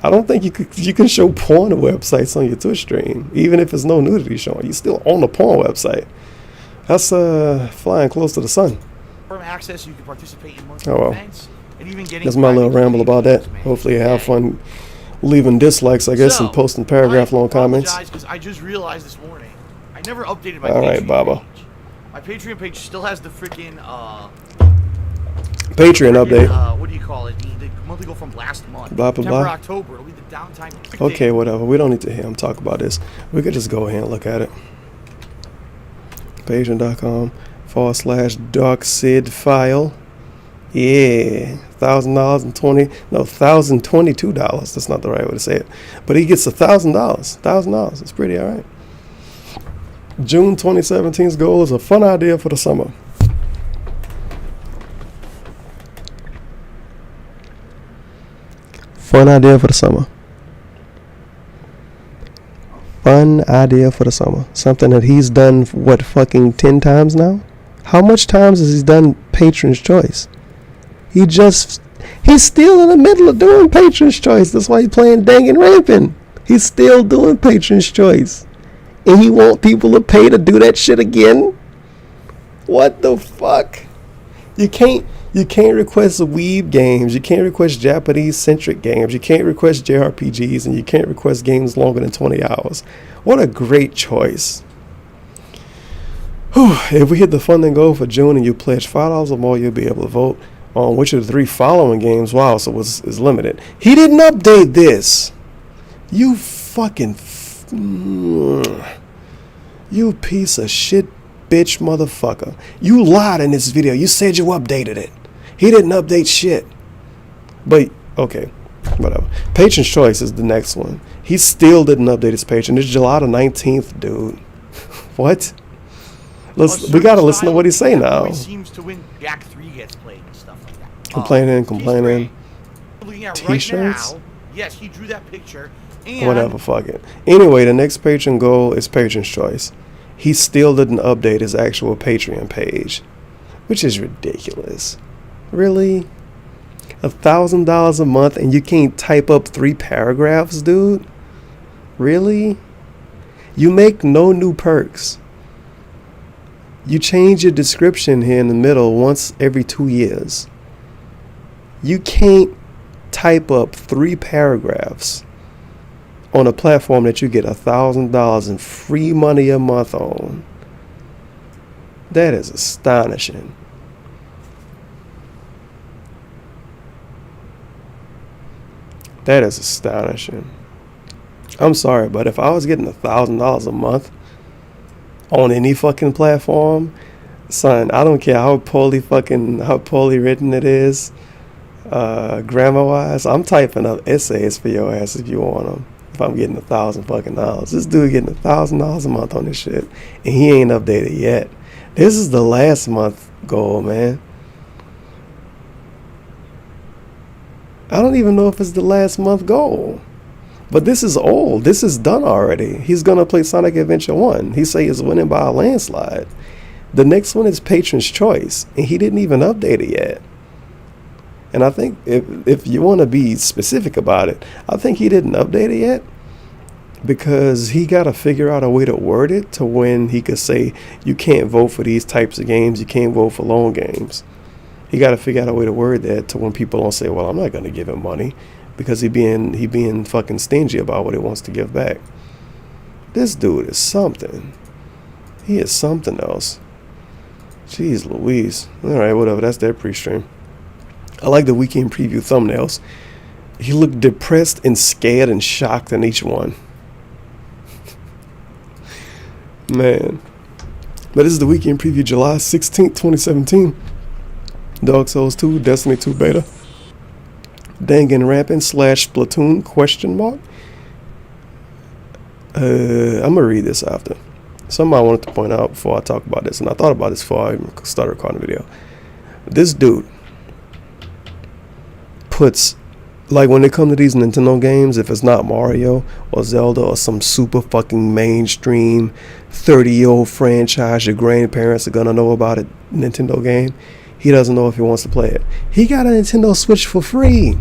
I don't think you can show porn websites on your Twitch stream, even if it's no nudity showing. You're still on a porn website. That's flying close to the sun. From access, you can participate in monthly events, and even getting. That's my little ramble about that. Hopefully, you have fun leaving dislikes, I guess, and posting paragraph-long comments. Because I just realized this morning, I never updated my Patreon page. My Patreon page still has the freaking Patreon update. What do you call it? The monthly goal from last month. Blah, blah, September, blah. October. It'll be the downtime. Okay, whatever. We don't need to hear him talk about this. We could just go ahead and look at it. Patreon.com/darksidfile. Yeah, $1,022. That's not the right way to say it, but he gets $1,000. $1,000. It's pretty all right. June 2017's goal is a fun idea for the summer. Fun idea for the summer. Fun idea for the summer. Something that he's done, what, fucking 10 times now? How much times has he done Patron's Choice? He's still in the middle of doing Patron's Choice. That's why he's playing Dang and Ramping. He's still doing Patron's Choice. And he want people to pay to do that shit again? What the fuck? You can't request weeb games. You can't request Japanese-centric games. You can't request JRPGs, and you can't request games longer than 20 hours. What a great choice. Whew. If we hit the funding goal for June and you pledge $5 or more, you'll be able to vote on which of the 3 following games. Wow, so it's limited. He didn't update this. You fucking... you piece of shit bitch motherfucker. You lied in this video. You said you updated it. He didn't update shit. But, okay. whatever. Patron's Choice is the next one. He still didn't update his Patreon. It's July the 19th, dude. What? We gotta listen to what he's saying now. Seems to win Jack 3 gets played and stuff like that. Complaining. T-shirts? Right now, yes, he drew that picture. And whatever, fuck it. Anyway, the next patron goal is Patron's Choice. He still didn't update his actual Patreon page, which is ridiculous. Really? $1,000 a month and you can't type up 3 paragraphs, dude? Really? You make no new perks. You change your description here in the middle once every 2 years. You can't type up 3 paragraphs on a platform that you get $1,000 in free money a month on. That is astonishing. That is astonishing. I'm sorry, but if I was getting $1,000 a month on any fucking platform, son, I don't care how poorly written it is, grammar wise, I'm typing up essays for your ass if you want them. If I'm getting $1,000 this dude getting $1,000 a month on this shit, and he ain't updated yet. This is the last month goal, man. I don't even know if it's the last month goal. But this is old. This is done already. He's going to play Sonic Adventure 1. He say he's winning by a landslide. The next one is Patron's Choice, and he didn't even update it yet. And I think if you want to be specific about it, I think he didn't update it yet because he got to figure out a way to word it to when he could say you can't vote for these types of games, you can't vote for loan games. He got to figure out a way to word that to when people don't say, well, I'm not going to give him money, because he being fucking stingy about what he wants to give back. This dude is something. He is something else. Jeez Louise. Alright, whatever. That's their pre-stream. I like the weekend preview thumbnails. He looked depressed and scared and shocked in each one. Man. But this is the weekend preview, July 16th, 2017. Dark Souls 2, Destiny 2 beta. Danganronpa / Splatoon ? I'm gonna read this after. Something I wanted to point out before I talk about this, and I thought about this before I started recording the video. This dude puts, like, when they come to these Nintendo games, if it's not Mario or Zelda or some super fucking mainstream 30-year-old franchise your grandparents are gonna know about it, Nintendo game, he doesn't know if he wants to play it. He got a Nintendo Switch for free.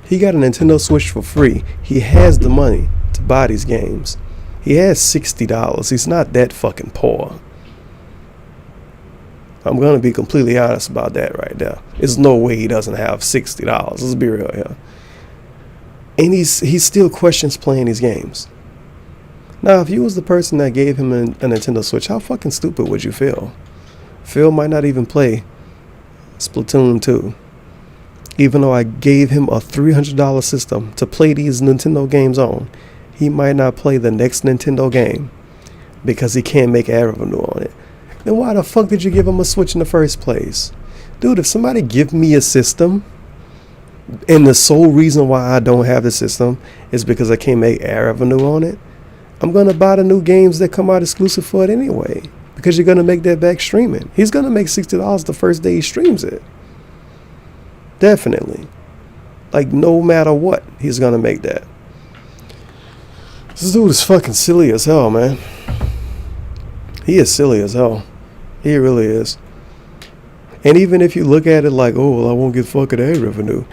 He got a Nintendo Switch for free. He has the money to buy these games. He has $60. He's not that fucking poor. I'm going to be completely honest about that right there. There's no way he doesn't have $60. Let's be real here. And he still questions playing these games. Now, if you was the person that gave him a Nintendo Switch, how fucking stupid would you feel? Phil might not even play Splatoon 2. Even though I gave him a $300 system to play these Nintendo games on, he might not play the next Nintendo game because he can't make ad revenue on it. Then why the fuck did you give him a Switch in the first place? Dude, if somebody give me a system and the sole reason why I don't have the system is because I can't make ad revenue on it, I'm going to buy the new games that come out exclusive for it anyway, because you're going to make that back streaming. He's going to make $60 the first day he streams it. Definitely. Like, no matter what, he's going to make that. This dude is fucking silly as hell, man. He is silly as hell. He really is. And even if you look at it like, oh, well, I won't get fucking ad revenue,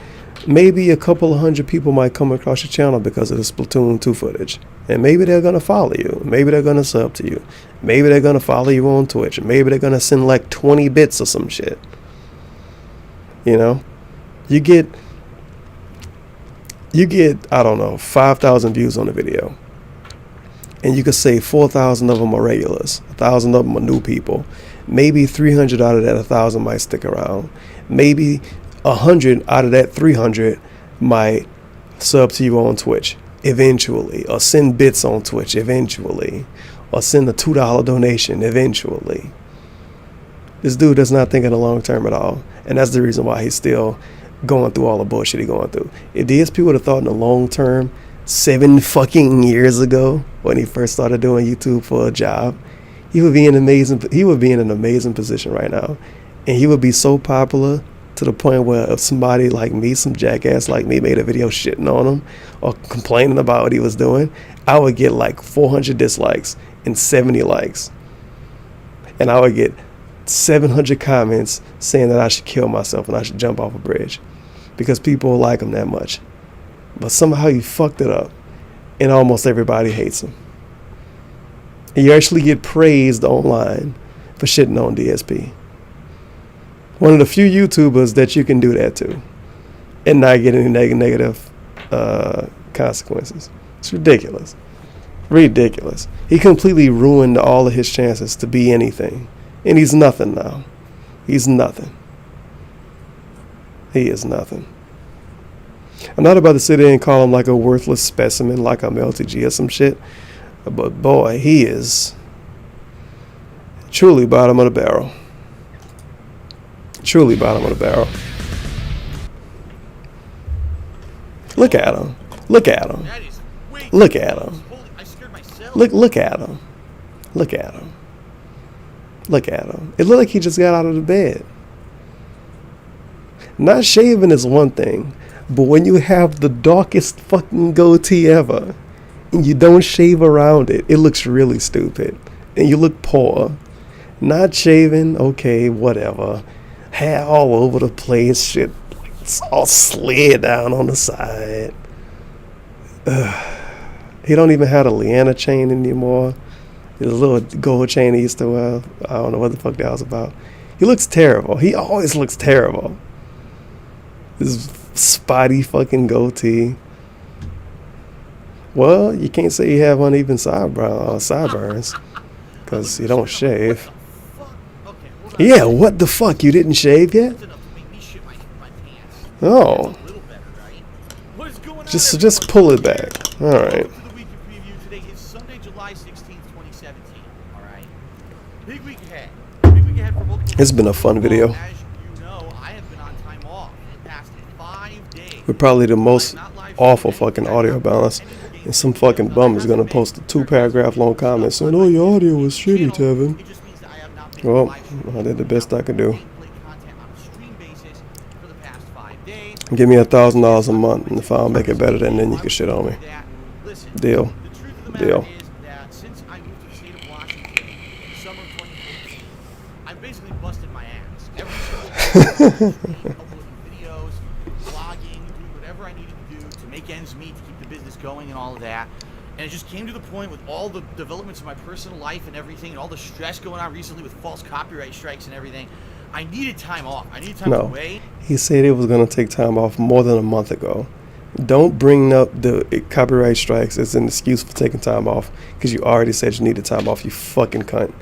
maybe a couple of hundred people might come across your channel because of the Splatoon 2 footage. And maybe they're going to follow you. Maybe they're going to sub to you. Maybe they're going to follow you on Twitch. Maybe they're going to send like 20 bits or some shit. You know? You get, I don't know, 5,000 views on a video. And you could say 4,000 of them are regulars. 1,000 of them are new people. Maybe 300 out of that 1,000 might stick around. Maybe 100 out of that 300 might sub to you on Twitch eventually, or send bits on Twitch eventually, or send a $2 donation eventually. This dude does not think in the long term at all. And that's the reason why he's still going through all the bullshit he's going through. If DSP would have thought in the long term 7 fucking years ago when he first started doing YouTube for a job, he would be in an amazing position right now. And he would be so popular to the point where if somebody like me, some jackass like me, made a video shitting on him or complaining about what he was doing, I would get like 400 dislikes and 70 likes. And I would get 700 comments saying that I should kill myself and I should jump off a bridge because people like him that much. But somehow he fucked it up and almost everybody hates him. And you actually get praised online for shitting on DSP. One of the few YouTubers that you can do that to and not get any negative consequences. It's ridiculous. Ridiculous. He completely ruined all of his chances to be anything. And he's nothing now. He's nothing. He is nothing. I'm not about to sit there and call him like a worthless specimen like I'm LTG or some shit. But boy, he is truly bottom of the barrel. Truly bottom of the barrel. Look at him. Look at him. Look at him. Look at him. Look at him. Look at him. It looked like he just got out of the bed. Not shaving is one thing, but when you have the darkest fucking goatee ever and you don't shave around it, it looks really stupid. And you look poor. Not shaving, okay, whatever. Hair all over the place, shit. It's all slid down on the side. He don't even have a Leanna chain anymore. His little gold chain he used to wear. I don't know what the fuck that was about. He looks terrible. He always looks terrible. His spotty fucking goatee. Well, you can't say you have uneven sideburns because you don't shave. Yeah, what the fuck? You didn't shave yet? Oh. Just pull it back. All right. It's been a fun video. We're probably the most awful fucking audio balance. And some fucking bum is going to post a 2-paragraph long comment saying, oh, your audio was shitty, Tevin. Well, I did the best I could do. Give me $1,000 a month, and if I don't make it better, then you can shit on me. Deal. Deal. I've basically busted my ass every single day, uploading videos, vlogging, doing whatever I needed to do to make ends meet, to keep the business going and all of that. And it just came to the point with all the developments of my personal life and everything, and all the stress going on recently with false copyright strikes and everything. I needed time off. I needed time away. He said he was going to take time off more than a month ago. Don't bring up the copyright strikes as an excuse for taking time off because you already said you needed time off, you fucking cunt.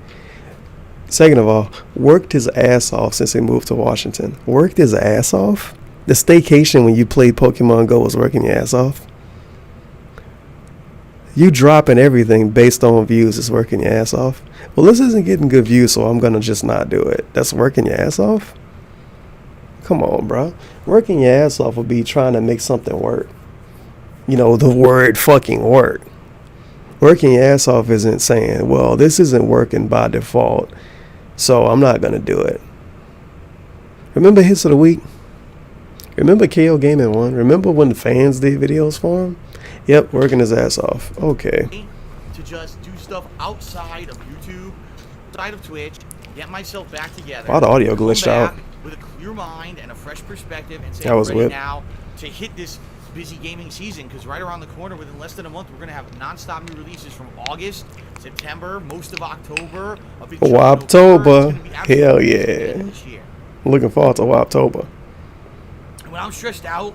Second of all, worked his ass off since he moved to Washington. Worked his ass off? The staycation when you played Pokemon Go was working your ass off? You dropping everything based on views is working your ass off? Well, this isn't getting good views, so I'm going to just not do it. That's working your ass off? Come on, bro. Working your ass off would be trying to make something work. You know, the word fucking work. Working your ass off isn't saying, well, this isn't working by default, so I'm not going to do it. Remember Hits of the Week? Remember KO Gaming 1? Remember when the fans did videos for him? Yep, working his ass off. Okay. To just do stuff outside of YouTube, outside of Twitch, get myself back together. Wow, the audio glitched out. With a clear mind and a fresh perspective, and say that was I'm ready whip. now to hit this busy gaming season, because right around the corner, within less than a month, we're going to have non-stop new releases from August, September, most of October. A big October. Hell yeah. Looking forward to October. When I'm stressed out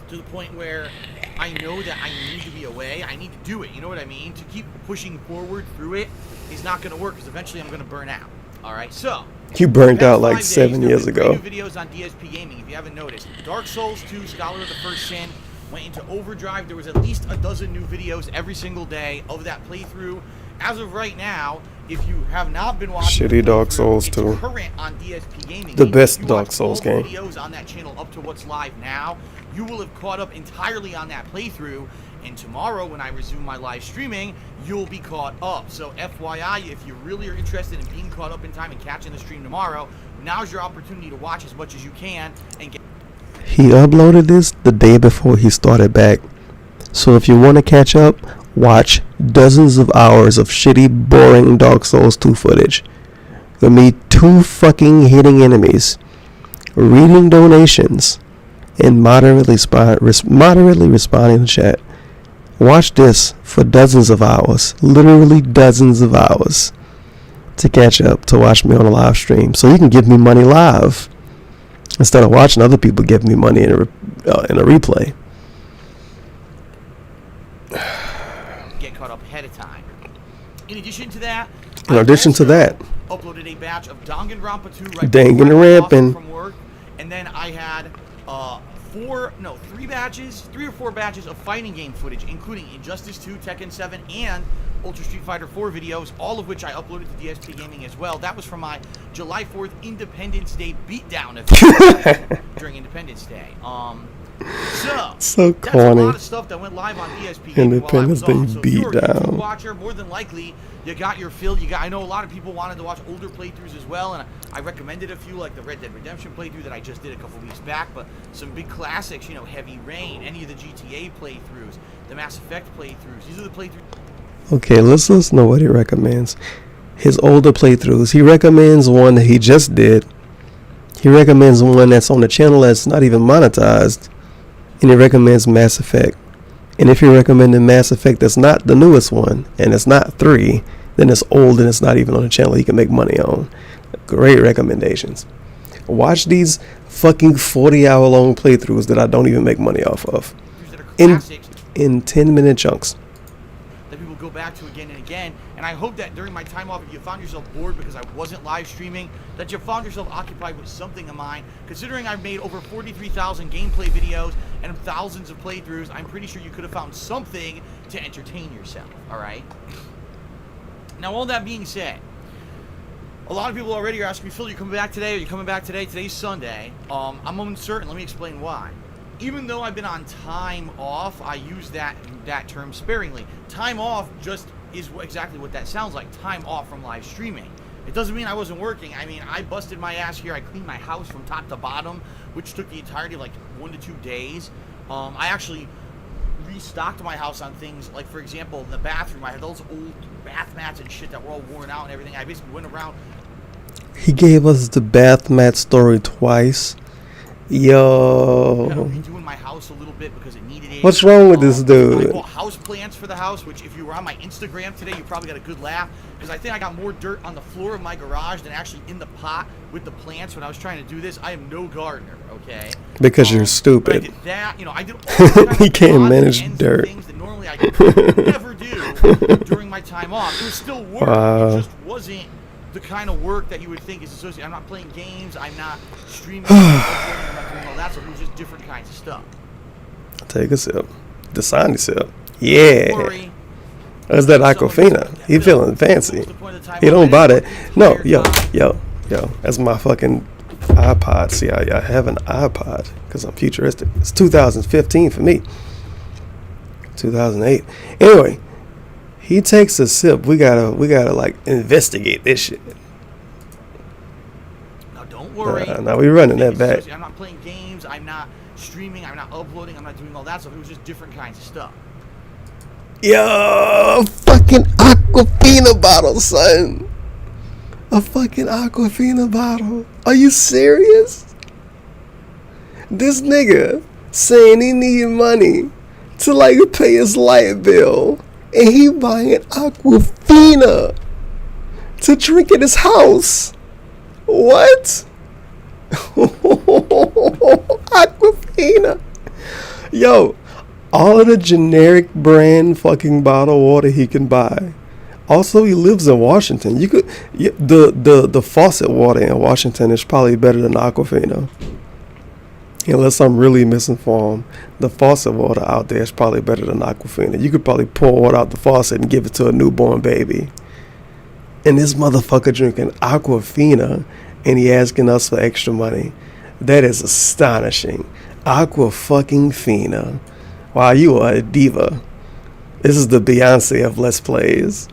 to the point where I know that I need to be away, I need to do it. You know what I mean? To keep pushing forward through it is not going to work because eventually I'm going to burn out. All right, so you burned out like 7 years ago. Videos on DSP Gaming, if you haven't noticed. Dark Souls 2, Scholar of the First Sin went into overdrive. There was at least a dozen new videos every single day of that playthrough. As of right now, if you have not been watching Shitty Dark Souls it's 2. current on DSP Gaming. The If best you Dark watch Souls all the game. videos on that channel up to what's live now, you will have caught up entirely on that playthrough. And tomorrow, when I resume my live streaming, you'll be caught up. So FYI, if you really are interested in being caught up in time and catching the stream tomorrow, now's your opportunity to watch as much as you can and get. He uploaded this the day before he started back. So if you want to catch up, watch dozens of hours of shitty, boring Dark Souls 2 footage. With me 2 fucking hitting enemies, reading donations, and moderately responding to chat. Watch this for dozens of hours, literally dozens of hours, to catch up, to watch me on a live stream, so you can give me money live instead of watching other people give me money in a replay. Get caught up ahead of time. In addition to that, uploaded a batch of Danganronpa 2 right Dangan before I got off ramping. from work, and then I had 3 or 4 batches of fighting game footage, including Injustice 2, Tekken 7, and Ultra Street Fighter 4 videos, all of which I uploaded to DSP Gaming as well. That was from my July 4th Independence Day beatdown event during Independence Day. So that's corny. a lot of stuff that went live on DSP Gaming Independence while I was Day off. So if you're a beatdown. YouTube watcher, more than likely you got your fill. I know a lot of people wanted to watch older playthroughs as well, and I recommended a few, like the Red Dead Redemption playthrough that I just did a couple weeks back, but some big classics, Heavy Rain, any of the GTA playthroughs, the Mass Effect playthroughs. These are the playthroughs. Okay, let's listen to what he recommends. His older playthroughs. He recommends one that he just did. He recommends one that's on the channel that's not even monetized. And he recommends Mass Effect. And if you're recommending Mass Effect that's not the newest one, and it's not 3, then it's old and it's not even on the channel he can make money on. Great recommendations. Watch these fucking 40-hour long playthroughs that I don't even make money off of. In 10-minute chunks. That people go back to again and again. And I hope that during my time off, if you found yourself bored because I wasn't live streaming, that you found yourself occupied with something of mine. Considering I've made over 43,000 gameplay videos and thousands of playthroughs, I'm pretty sure you could have found something to entertain yourself, alright? Now, all that being said, a lot of people already are asking me, Phil, you coming back today? Are you coming back today? Today's Sunday. I'm uncertain. Let me explain why. Even though I've been on time off, I use that term sparingly. Time off just is exactly what that sounds like. Time off from live streaming. It doesn't mean I wasn't working. I mean, I busted my ass here. I cleaned my house from top to bottom, which took the entirety of like 1 to 2 days. I actually restocked my house on things like, for example, in the bathroom, I had those old bath mats and shit that were all worn out and everything. I basically went around. He gave us the bath mat story twice. Yo. Kind of redoing my house a little bit because it needed it. What's wrong with this dude? I bought house plants for the house, which if you were on my Instagram today, you probably got a good laugh because I think I got more dirt on the floor of my garage than actually in the pot with the plants when I was trying to do this. I am no gardener, okay? Because you're stupid. I did that, I did all kinds He of can't odds manage and ends dirt. of things that normally I could never do during my time off. It was still work. Wow. It just wasn't the kind of work that you would think is associated. I'm not playing games. I'm not streaming. I'm not doing all that stuff. It was just different kinds of stuff. Take a sip. Dasani sip. Yeah. Don't worry. That's that Aquafina. He feeling fancy. He don't buy that. No, yo. That's my fucking iPod. See, I have an iPod because I'm futuristic. It's 2015 for me. 2008. Anyway, he takes a sip. We gotta like investigate this shit. Now don't worry. Now we running that back. I'm not playing games. I'm not streaming. I'm not uploading. I'm not doing all that stuff. It was just different kinds of stuff. Yo, fucking Aquafina bottle, son. A fucking Aquafina bottle. Are you serious? This nigga saying he need money to like pay his light bill, and he buying Aquafina to drink at his house. What? Aquafina. Yo, all of the generic brand fucking bottled water he can buy. Also, he lives in Washington. The faucet water in Washington is probably better than Aquafina. Unless I'm really misinformed, the faucet water out there is probably better than Aquafina. You could probably pour water out the faucet and give it to a newborn baby. And this motherfucker drinking Aquafina and he asking us for extra money. That is astonishing. Aqua fucking Fina. Wow, you are a diva. This is the Beyonce of Let's Plays.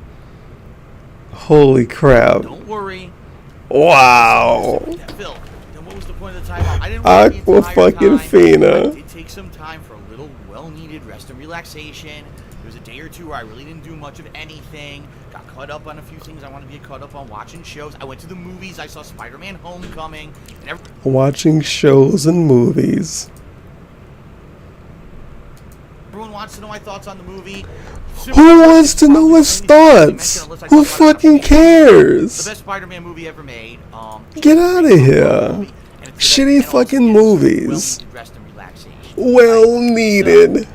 Holy crap. Don't worry. Wow. Phil, then what was the point of the timeout? I didn't Aqua the entire fucking time. Fina. I did take some time for a little well-needed rest and relaxation. There was a day or two where I really didn't do much of anything. Got caught up on a few things I wanted to get caught up on, watching shows. I went to the movies. I saw Spider-Man Homecoming. And watching shows and movies. everyone wants to know my thoughts on the movie. Who wants to know his thoughts? Who fucking cares? The best Spider-Man movie ever made. Get out of here. Shitty fucking movies. Well needed.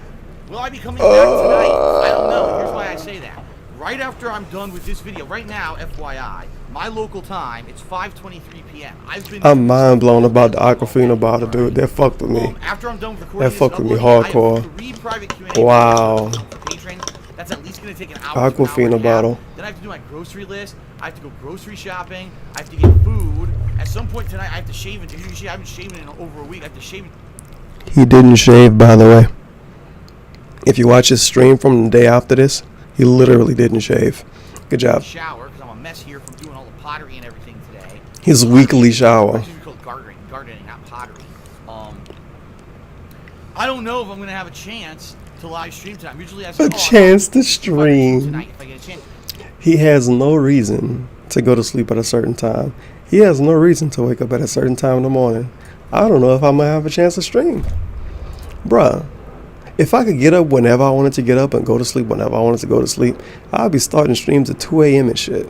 Will I be coming back tonight? I don't know. Here's why I say that. Right after I'm done with this video, right now, FYI, my local time, it's 5:23 p.m. I'm mind blown about the Aquafina bottle, dude. That fucked with me. After I'm done with recording that fucked with me I have hardcore. 3 private Q&A wow. Patron. That's at least going to take an hour. Aquafina bottle. Then I have to do my grocery list. I have to go grocery shopping. I have to get food. At some point tonight, I have to shave. Usually, I haven't shaven in over a week. I have to shave. He didn't shave, by the way. If you watch his stream from the day after this, he literally didn't shave. Good job. Shower, because I'm a mess here from doing all the pottery and everything today. His weekly shower. It's called gardening, not pottery. I don't know if I'm going to have a chance to live stream tonight. Usually I say, chance to stream. Tonight if I get a chance. He has no reason to go to sleep at a certain time. He has no reason to wake up at a certain time in the morning. I don't know if I'm going to have a chance to stream. Bruh, if I could get up whenever I wanted to get up and go to sleep whenever I wanted to go to sleep, I'd be starting streams at 2 a.m. and shit.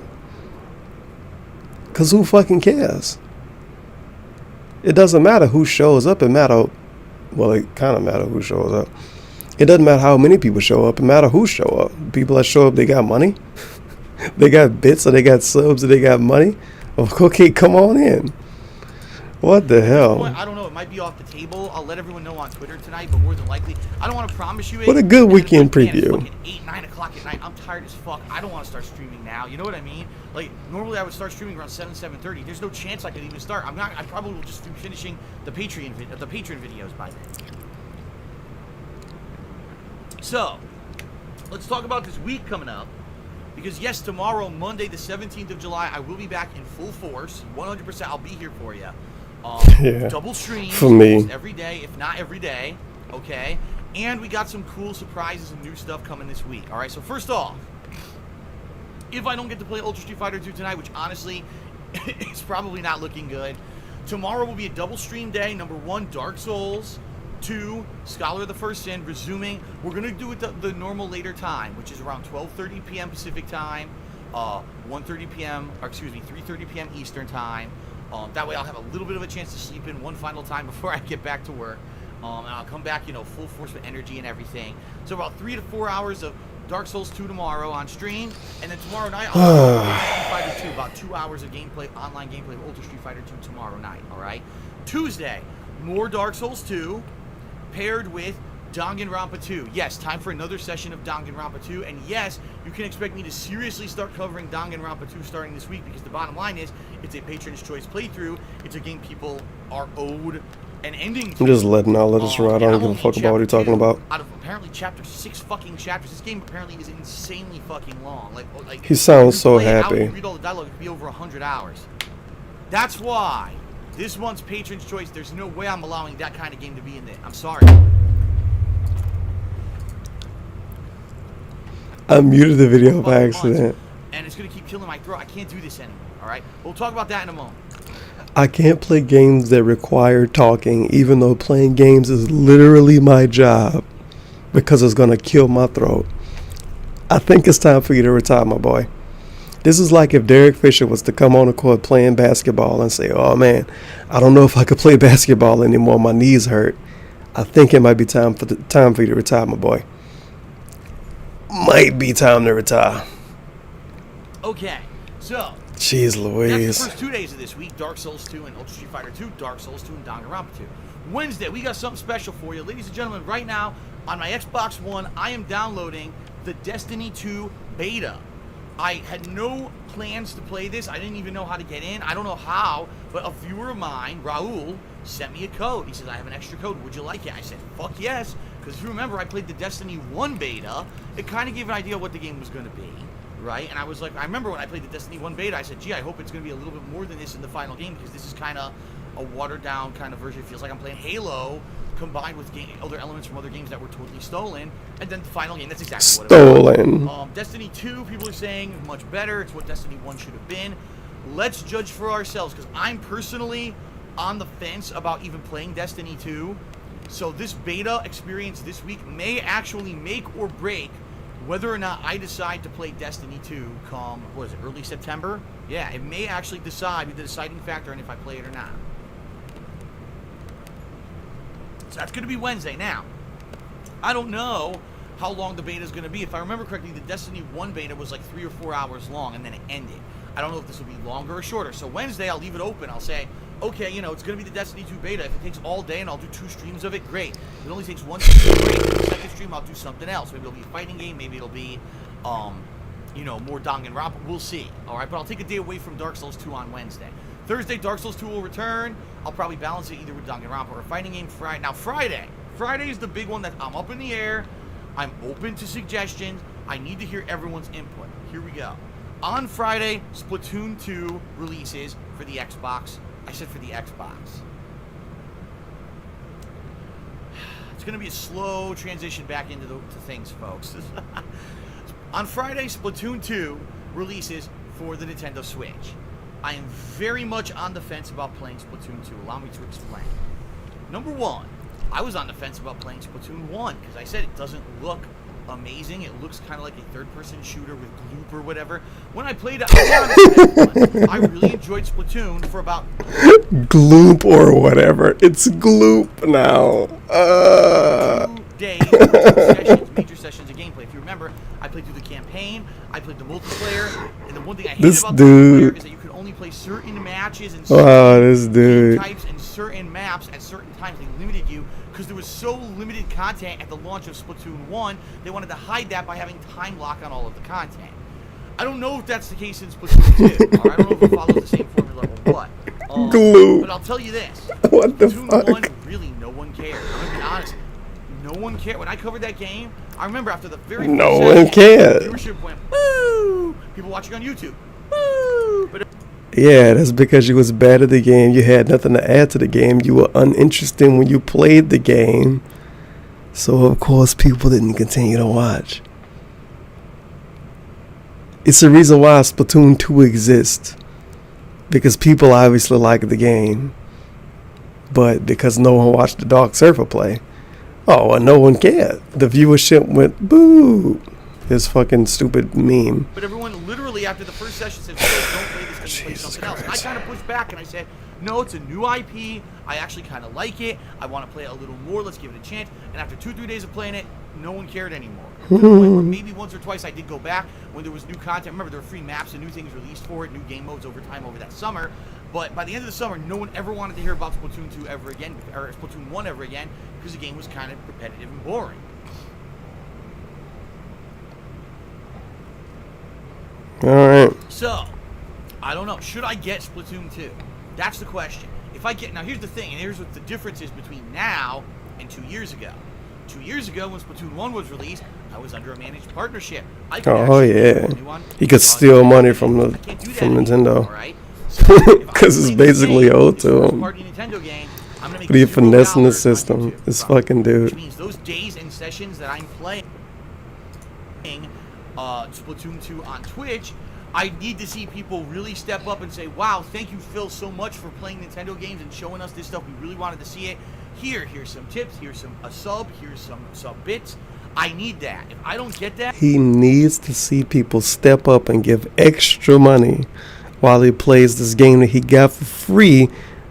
Because who fucking cares? It doesn't matter who shows up. It kind of matters who shows up. It doesn't matter how many people show up. It matters who show up. People that show up, they got money. They got bits or they got subs or they got money. Okay, come on in. What the hell? I don't know. It might be off the table. I'll let everyone know on Twitter tonight, but more than likely, I don't want to promise you it. What a good weekend preview. It's 8, 9 o'clock at night. I'm tired as fuck. I don't want to start streaming now. You know what I mean? Like, normally I would start streaming around 7:30. There's no chance I could even start. I probably will just be finishing the Patreon videos by then. So, let's talk about this week coming up. Because yes, tomorrow, Monday, the 17th of July, I will be back in full force. 100%, I'll be here for you. Yeah, double streams for me every day, if not every day. Okay, and we got some cool surprises and new stuff coming this week. All right, so first off, if I don't get to play Ultra Street Fighter 2 tonight, which honestly is probably not looking good, tomorrow will be a double stream day. Number 1, Dark Souls. 2, Scholar of the First Sin, resuming. We're going to do it the normal later time, which is around 12:30 p.m. Pacific time, 3:30 p.m. Eastern time. That way I'll have a little bit of a chance to sleep in one final time before I get back to work. And I'll come back, full force with energy and everything. So about 3 to 4 hours of Dark Souls 2 tomorrow on stream. And then tomorrow night, I'll play Ultra Street Fighter 2. About 2 hours of online gameplay of Ultra Street Fighter 2 tomorrow night, alright? Tuesday, more Dark Souls 2. Paired with Danganronpa 2. Yes, time for another session of Danganronpa 2. And yes, you can expect me to seriously start covering Danganronpa 2 starting this week, because the bottom line is, it's a Patron's Choice playthrough. It's a game people are owed an ending to. I'm just letting out, let us ride. I don't give a fuck about what you're talking about. Out of apparently 6 fucking chapters. This game apparently is insanely fucking long. Like he sounds so happy. Read all the dialogue, it'd be over 100 hours. That's why this month's Patron's Choice, there's no way I'm allowing that kind of game to be in there. I'm sorry. I muted the video by accident. And it's going to keep killing my throat. I can't do this anymore, alright? We'll talk about that in a moment. I can't play games that require talking, even though playing games is literally my job, because it's going to kill my throat. I think it's time for you to retire, my boy. This is like if Derek Fisher was to come on the court playing basketball and say, oh man, I don't know if I could play basketball anymore. My knees hurt. I think it might be time for you to retire, my boy. Might be time to retire. Okay, so. Jeez Louise. That's the first 2 days of this week. Dark Souls 2 and Ultra Street Fighter 2. Dark Souls 2 and Danganronpa 2. Wednesday, we got something special for you. Ladies and gentlemen, right now, on my Xbox One, I am downloading the Destiny 2 beta. I had no plans to play this. I didn't even know how to get in. I don't know how, but a viewer of mine, Raul, sent me a code. He says, I have an extra code. Would you like it? I said, fuck yes. Because if you remember, I played the Destiny 1 beta. It kind of gave an idea of what the game was going to be, right? And I was like, I remember when I played the Destiny 1 beta, I said, gee, I hope it's going to be a little bit more than this in the final game, because this is kind of a watered-down kind of version. It feels like I'm playing Halo combined with other elements from other games that were totally stolen. And then the final game, that's exactly what it was. Destiny 2, people are saying, much better. It's what Destiny 1 should have been. Let's judge for ourselves, because I'm personally on the fence about even playing Destiny 2. So this beta experience this week may actually make or break whether or not I decide to play Destiny 2 come, what is it, early September? Yeah, it may actually be the deciding factor on if I play it or not. So that's going to be Wednesday. Now, I don't know how long the beta is going to be. If I remember correctly, the Destiny 1 beta was like 3 or 4 hours long, and then it ended. I don't know if this will be longer or shorter. So Wednesday, I'll leave it open. I'll say, okay, you know, it's going to be the Destiny 2 beta. If it takes all day and I'll do 2 streams of it, great. If it only takes 1 stream, great. For the second stream, I'll do something else. Maybe it'll be a fighting game. Maybe it'll be, you know, more Danganronpa. We'll see. All right, but I'll take a day away from Dark Souls 2 on Wednesday. Thursday, Dark Souls 2 will return. I'll probably balance it either with Danganronpa or a fighting game. Now, Friday is the big one that I'm up in the air. I'm open to suggestions. I need to hear everyone's input. Here we go. On Friday, Splatoon 2 releases for the Xbox. I said for the Xbox. It's going to be a slow transition back into to things, folks. On Friday, Splatoon 2 releases for the Nintendo Switch. I am very much on the fence about playing Splatoon 2. Allow me to explain. Number one, I was on the fence about playing Splatoon 1 because I said it doesn't look amazing. It looks kind of like a third-person shooter with gloop or whatever. When I played it, I really enjoyed Splatoon for about... Gloop or whatever. It's gloop now. 2 days, major sessions of gameplay. If you remember, I played through the campaign, I played the multiplayer, and the one thing I hated about the multiplayer is that you could only play certain matches and certain game types and certain maps at certain times. They limited you because there was so limited content at the launch of Splatoon 1. They wanted to hide that by having time lock on all of the content. I don't know if that's the case in Splatoon 2. Or I don't know if it follows the same formula or what. But I'll tell you this. What the Splatoon fuck? 1, really, no one cared. I'm going to be honest. No one cared. When I covered that game, I remember after the very first one cared. Viewership went, woo! People watching on YouTube, woo! But yeah, that's because you was bad at the game. You had nothing to add to the game. You were uninterested when you played the game. So, of course, people didn't continue to watch. It's the reason why Splatoon 2 exists. Because people obviously like the game. But because no one watched the Dark Surfer play. Oh, and no one cared. The viewership went, boo. This fucking stupid meme. But everyone literally after the first session said, don't play this, just play something else. And I kind of pushed back and I said, no, it's a new IP. I actually kind of like it. I want to play it a little more. Let's give it a chance. And after 2-3 days of playing it, no one cared anymore. Maybe once or twice I did go back when there was new content. Remember, there were free maps and new things released for it, new game modes over time over that summer. But by the end of the summer, no one ever wanted to hear about Splatoon 2 ever again, or Splatoon 1 ever again, because the game was kind of repetitive and boring. Alright. So, I don't know. Should I get Splatoon 2? That's the question. If I get... Now, here's the thing, and here's what the difference is between now and 2 years ago. 2 years ago, when Splatoon 1 was released, I was under a managed partnership. I could He could steal money from Nintendo. Right? Because it's basically owed to him. But he finessing the system. This fucking dude. Which means those days and sessions that I'm playing Splatoon 2 on Twitch, I need to see people really step up and say, wow, thank you, Phil, so much for playing Nintendo games and showing us this stuff. We really wanted to see it. Here's some tips. Here's a sub. Here's some sub bits. I need that. If I don't get that... He needs to see people step up and give extra money while he plays this game that he got for free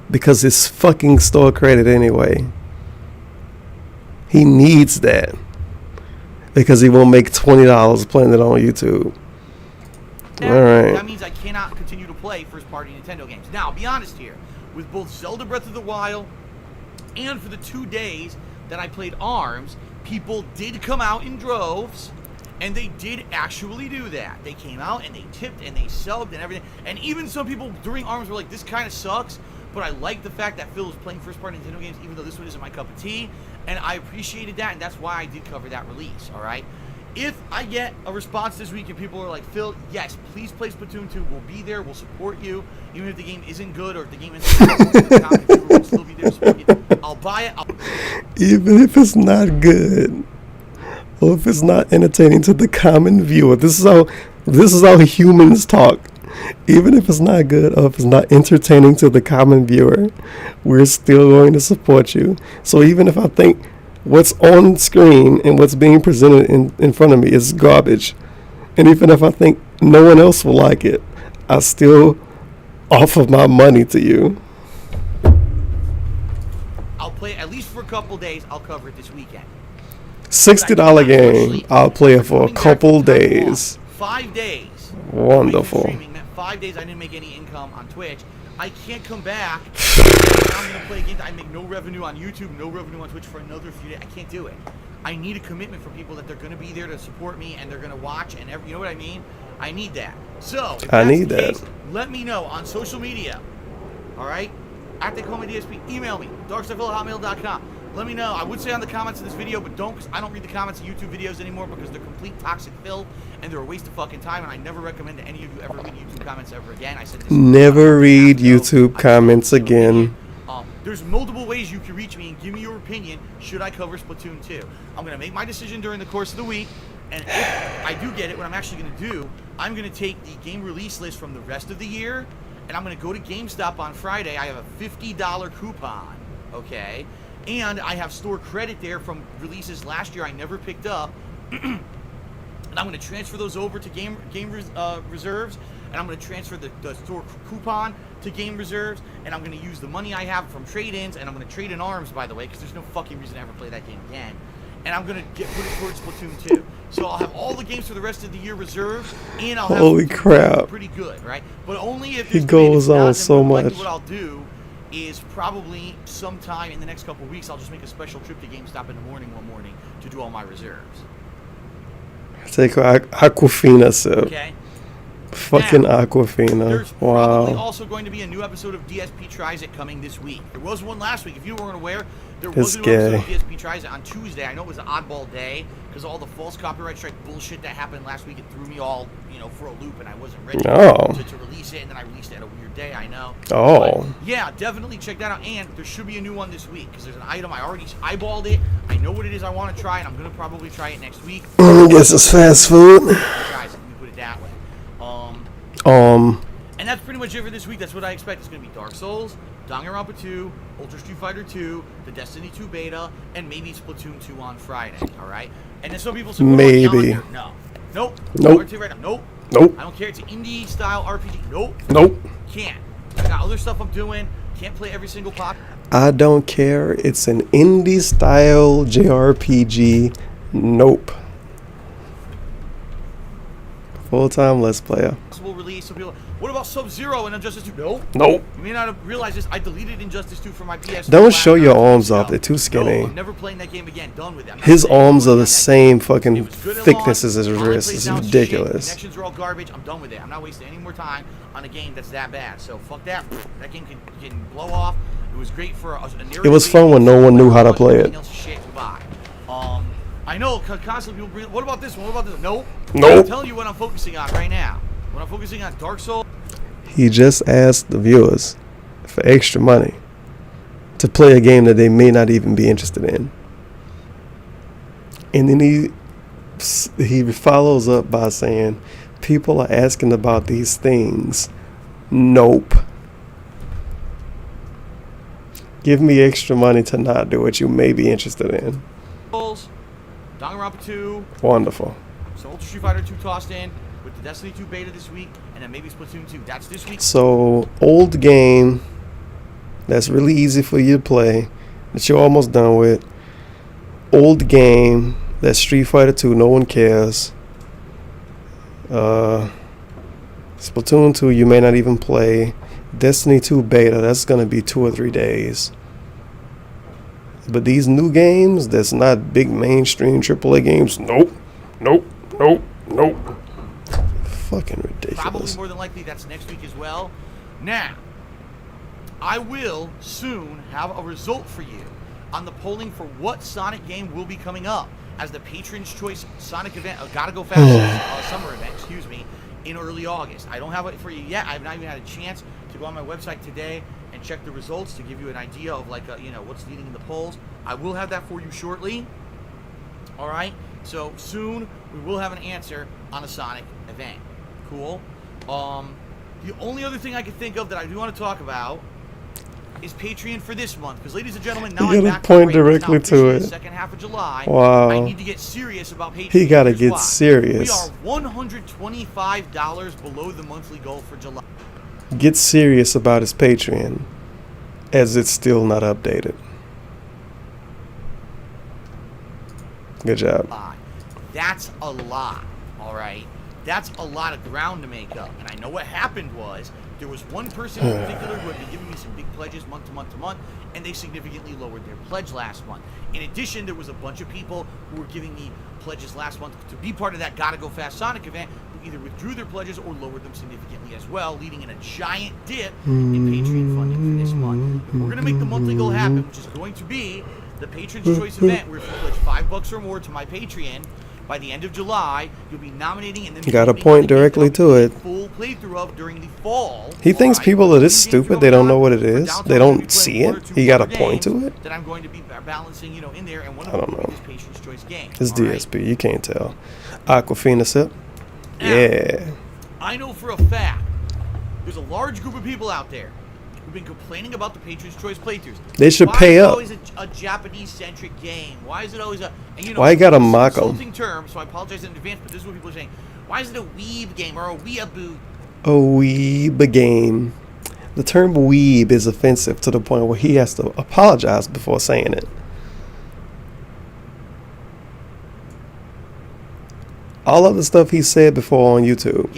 because it's fucking store credit anyway. He needs that because he won't make $20 playing it on YouTube. Alright. That means I cannot continue to play first-party Nintendo games. Now, I'll be honest here. With both Zelda Breath of the Wild and for the 2 days that I played ARMS, people did come out in droves And they did actually do that. They came out and they tipped and they subbed and everything. And even some people during ARMS were like, this kind of sucks, but I like the fact that Phil was playing first-party Nintendo games, even though this one isn't my cup of tea. And I appreciated that, and that's why I did cover that release, all right? If I get a response this week and people are like, Phil, yes, please play Splatoon 2. We'll be there. We'll support you. Even if the game isn't good or if the game isn't good, we'll still be there to support you. I'll buy it. Even if it's not good, or if it's not entertaining to the common viewer. This is how humans talk. Even if it's not good or if it's not entertaining to the common viewer, we're still going to support you. So even if I think what's on screen and what's being presented in front of me is garbage, and even if I think no one else will like it, I still offer my money to you. I'll play it at least for a couple days. I'll cover it this weekend. $60 game. I'll play it for a couple days. 5 days. Wonderful. 5 days I didn't make any income on Twitch. I can't come back. I'm going to play games. I make no revenue on YouTube, no revenue on Twitch for another few days. I can't do it. I need a commitment from people that they're going to be there to support me and they're going to watch and you know what I mean? I need that. So, if I that's need the that. case, let me know on social media. All right? At they call me DSP. Email me, darkstuff@hotmail.com. Let me know. I would say on the comments of this video, but don't, because I don't read the comments of YouTube videos anymore because they're complete toxic filth and they're a waste of fucking time. And I never recommend to any of you ever read YouTube comments ever again. I said this. Never read YouTube comments again. There's multiple ways you can reach me and give me your opinion. Should I cover Splatoon 2? I'm gonna make my decision during the course of the week, and if I do get it, what I'm actually gonna do, I'm gonna take the game release list from the rest of the year, and I'm gonna go to GameStop on Friday. I have a $50 coupon, okay? And I have store credit there from releases last year I never picked up. And I'm going to transfer those over to game reserves. And I'm going to transfer the store coupon to game reserves. And I'm going to use the money I have from trade-ins. And I'm going to trade in ARMS, by the way, because there's no fucking reason to ever play that game again. And I'm going to put it towards Splatoon 2. So I'll have all the games for the rest of the year reserved. And I'll have Holy crap. Pretty good, right? But only if he goes on so much. What I'll do is probably sometime in the next couple of weeks, I'll just make a special trip to GameStop in the morning one morning to do all my reserves. Take Aquafina sip. Okay. Fucking now, Aquafina. There's Wow. probably also going to be a new episode of DSP Tries It coming this week. There was one last week. If you weren't aware, there was a new episode of DSP Tries It on Tuesday. I know it was an oddball day because all the false copyright strike bullshit that happened last week, it threw me all, for a loop, and I wasn't ready to release it, and then I released it at a weird day, I know. Oh. But yeah, definitely check that out, and there should be a new one this week because there's an item, I already eyeballed it. I know what it is I want to try, and I'm going to probably try it next week. I guess it's fast food. Let me put it that way. And that's pretty much it for this week. That's what I expect. It's going to be Dark Souls, Danganronpa 2, Ultra Street Fighter 2, the Destiny 2 beta, and maybe Splatoon 2 on Friday. All right. And then some people say, maybe. No. Nope. Nope. Right now. Nope. Nope. I don't care. It's an indie style RPG. Nope. Nope. Can't. I got other stuff I'm doing. Can't play every single pop. I don't care. It's an indie style JRPG. Nope. Full-time Let's Player. Possible release. Some people, what about Sub-Zero and Injustice 2? Nope. Nope. You may not have realized this. I deleted Injustice 2 from my PS. Don't show your arms off. They're too skinny. No, I'm never playing that game again. Done with it. His arms are the same fucking thickness as his wrist. It's ridiculous. Connections are all garbage. I'm done with it. I'm not wasting any more time on a game that's that bad. So fuck that. That game can blow off. It was great for a narrative. It was fun when no one knew how to play it. I know constantly people bring, what about this one? What about this one? Nope. Nope. I'm telling you what I'm focusing on right now. When I'm focusing on Dark Souls. He just asked the viewers for extra money to play a game that they may not even be interested in. And then he follows up by saying, people are asking about these things. Nope. Give me extra money to not do what you may be interested in. Danganronpa 2. Wonderful. So Ultra Street Fighter 2 tossed in with the Destiny 2 beta this week, and then maybe Splatoon 2. That's this week. So, old game that's really easy for you to play, that you're almost done with. Old game that's Street Fighter 2, no one cares. Splatoon 2, you may not even play. Destiny 2 beta, that's going to be 2 or 3 days. But these new games, that's not big mainstream AAA games. Nope. Nope. Nope. Nope. Fucking ridiculous. Probably more than likely that's next week as well. Now, I will soon have a result for you on the polling for what Sonic game will be coming up as the Patron's Choice Sonic event, Gotta Go Fast summer event, excuse me, in early August. I don't have it for you yet. I've not even had a chance to go on my website today and check the results to give you an idea of like, what's leading in the polls. I will have that for you shortly. All right. So soon we will have an answer on a Sonic event. Cool. The only other thing I can think of that I do want to talk about is Patreon for this month, because ladies and gentlemen, now I'm back point directly to it. The second half of July. Wow. I need to get serious about Patreon. He gotta get serious. We are $125 below the monthly goal for July. Get serious about his Patreon, as it's still not updated. Good job. That's a lot, all right? That's a lot of ground to make up. And I know what happened was there was one person in particular who had been giving me some big pledges month to month to month, and they significantly lowered their pledge last month. In addition, there was a bunch of people who were giving me pledges last month to be part of that Gotta Go Fast Sonic event who either withdrew their pledges or lowered them significantly as well, leading in a giant dip in Patreon funding for this month. If we're going to make the monthly goal happen, which is going to be the Patron's Choice event, where if you pledge $5 or more to my Patreon, by the end of July, you'll be nominating and then got to point directly to it. Full playthrough of during the fall. He thinks people are this stupid. They don't know what it is. They don't see it. He got to point to it. That I'm going to be balancing, in there, and one of I don't them know. is Patron's Choice game. It's DSP. You can't tell. Aquafina sip. Yeah. I know for a fact there's a large group of people out there who've been complaining about the Patron's Choice playthroughs. They should pay up. Why is it always a Japanese-centric game? Why is it always a... And why you gotta mock them? Insulting term, so I apologize in advance, but this is what people are saying. Why is it a weeb game or a weeaboo? A weeb game. The term weeb is offensive to the point where he has to apologize before saying it. All of the stuff he said before on YouTube,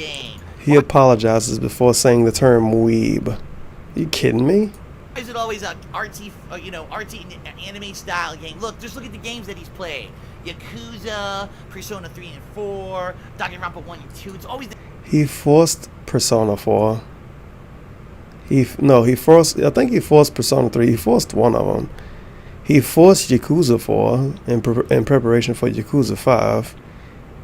he apologizes before saying the term weeb. Are you kidding me? Why is it always a artsy, artsy anime style game? Look, just look at the games that he's played. Yakuza, Persona 3 and 4, Danganronpa 1 and 2. It's always the... He forced Persona 4. I think he forced Persona 3. He forced one of them. He forced Yakuza 4 in preparation for Yakuza 5.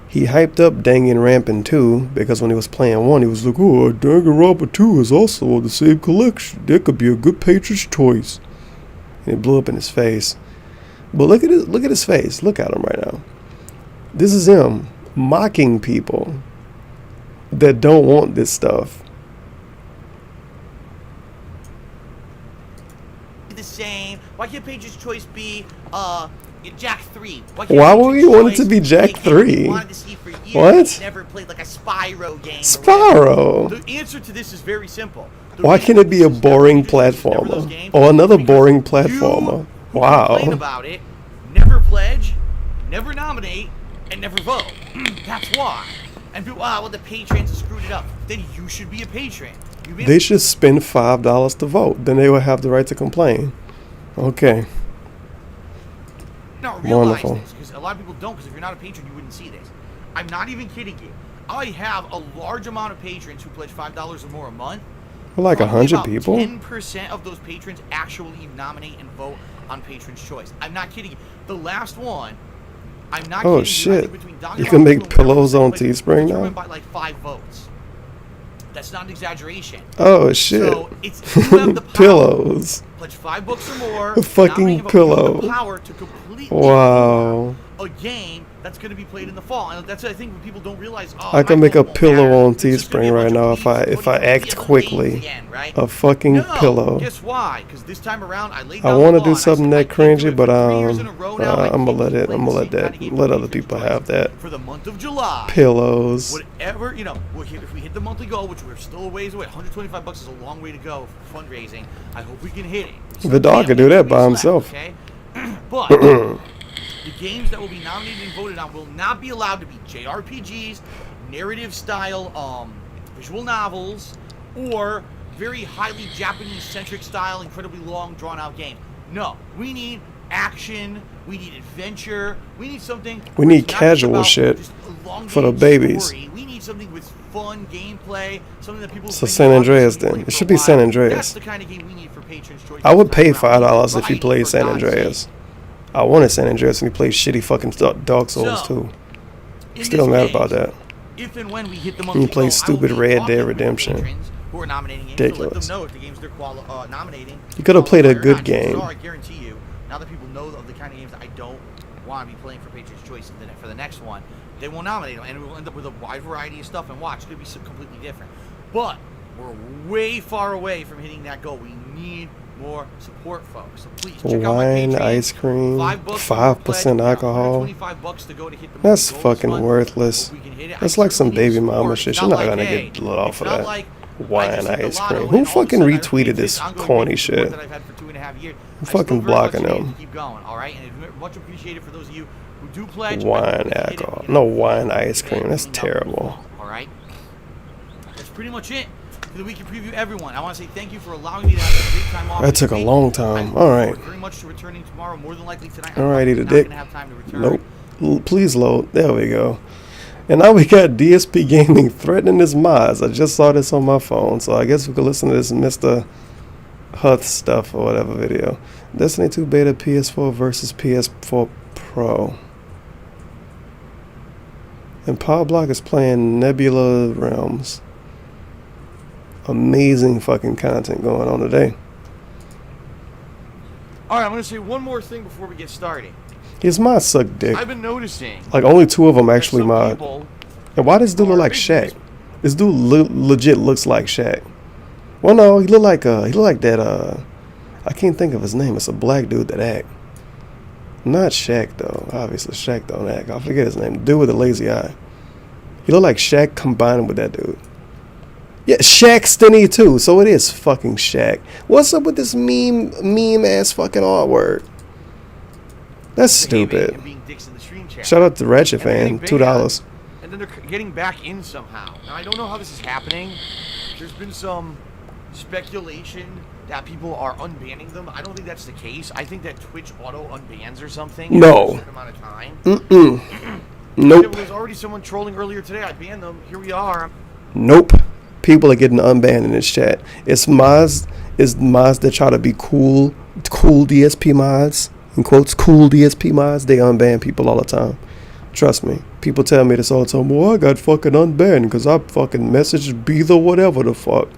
He hyped up Danganronpa 2 because when he was playing 1, he was like, oh, Danganronpa 2 is also the same collection. That could be a good Patron's Choice. And it blew up in his face. But look at his face. Look at him right now. This is him mocking people that don't want this stuff. The same. Why can't Patron's Choice be Jack 3? Why would we want it to be Jack 3? What? Never played like a Spyro game. Spyro. The answer to this is very simple. Why can't it be a boring platformer or another boring platformer? Wow. Complain about it, never pledge, never nominate, and never vote. That's why. And people, well, the patrons screwed it up. Then you should be a patron. They should spend $5 to vote. Then they would have the right to complain. Okay. No, realize this, because a lot of people don't, because if you're not a patron, you wouldn't see this. I'm not even kidding you. I have a large amount of patrons who pledge $5 or more a month. Like 100 people? 10% of those patrons actually nominate and vote on Patron's Choice. I'm not kidding you. The last one, I'm not kidding you. Shit. You can make pillows on Teespring now? By like 5 votes. That's not an exaggeration. Oh shit. So it's you have the power, pillows. Pledge $5 or more. A fucking pillow. You have the power to completely a game that's going to be played in the fall, and that's I think what people don't realize. Oh, I can make a pillow on Teespring right now if I act quickly. Again, right? A fucking pillow. Guess why? Because this time around I laid down I want to do something that cringy, but I'm gonna let other people have that. For the month of July. Pillows. Whatever if we hit the monthly goal, which we're still a ways away. $125 is a long way to go for fundraising. I hope we can hit it. The dog can do that by himself. Okay, but. The games that will be nominated and voted on will not be allowed to be JRPGs, narrative-style visual novels, or very highly Japanese-centric style, incredibly long, drawn-out games. No, we need action. We need adventure. We need something. We need casual shit for the babies. Story. We need something with fun gameplay. Something that people. So San Andreas then. It should be San Andreas. That's the kind of game we need for Patrons' Choice. I would pay $5 if he played San Andreas. I wanted San Andreas and he played shitty fucking Dark Souls too. Still mad about that. If and when we hit the He plays stupid Red Dead Redemption. Who are nominating games, ridiculous. So let them know if the games they're nominating. You could have played a good game. I guarantee you, now that people know of the kind of games that I don't want to be playing for Patriots' Choice for the next one, they will nominate them, and we'll end up with a wide variety of stuff. And watch, it's going to be some completely different. But we're way far away from hitting that goal. We need more support, folks. So please check out my Wine, Patreon. ice cream, 5% alcohol. $25 to go to hit the That's goals fucking fund. worthless. That's like some baby mama shit. She's not gonna get lit off of that. Wine, ice cream. Who fucking retweeted this corny shit? I'm fucking blocking them. Keep going, all right? And much appreciated for those of you who do pledge. Wine, alcohol. No wine, ice cream. That's terrible. All right. That's pretty much it. For the weekend preview, everyone. I want to say thank you for allowing me to have a big time off. That took a long time. All right. Very much to returning tomorrow, more than likely tonight. All right, eat a dick. Have time to return. Nope. Please load. There we go. And now we got DSP Gaming threatening his mods. I just saw this on my phone, so I guess we could listen to this Mr. Huth stuff or whatever video. Destiny 2 beta PS4 versus PS4 Pro. And Power Block is playing Nebula Realms. Amazing fucking content going on today. Alright, I'm going to say one more thing before we get started. His mods suck dick. I've been noticing. Like, only 2 of them actually mod. And why does this dude look like Shaq? This dude legit looks like Shaq. Well, no, he look like that, I can't think of his name. It's a black dude that act. Not Shaq, though. Obviously, Shaq don't act. I forget his name. The dude with the lazy eye. He look like Shaq combined with that dude. Yeah, Shaq Stinney too, so it is fucking Shaq. What's up with this meme ass fucking artwork? That's stupid. Shout out to Ratchet Fan, $2. And then they're getting back in somehow. Now I don't know how this is happening. There's been some speculation that people are unbanning them. I don't think that's the case. I think that Twitch auto unbans or something. No. In a certain amount of time. Nope. There was already someone trolling earlier today. I banned them. Here we are. Nope. People are getting unbanned in this chat. It's mods that try to be cool DSP mods, in quotes, cool DSP mods. They unban people all the time. Trust me. People tell me this all the time. Well, I got fucking unbanned because I fucking messaged be the whatever the fuck.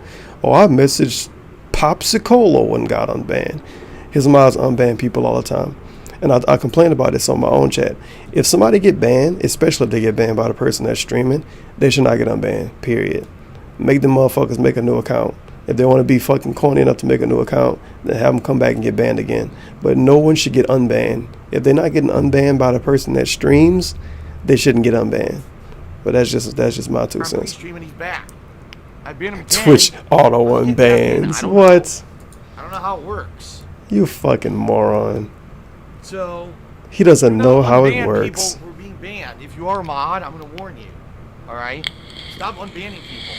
Or I messaged Popsicolo and got unbanned. His mods unban people all the time. And I complain about this on my own chat. If somebody get banned, especially if they get banned by the person that's streaming, they should not get unbanned, period. Make them motherfuckers make a new account. If they want to be fucking corny enough to make a new account, then have them come back and get banned again. But no one should get unbanned. If they're not getting unbanned by the person that streams, they shouldn't get unbanned. But that's just my 2 cents. Streaming, he's back. I banned him again. Twitch auto unbans. What? I don't know how it works. You fucking moron. So he doesn't know how it works. People who are being banned. If you are a mod, I'm gonna warn you. All right, stop unbanning people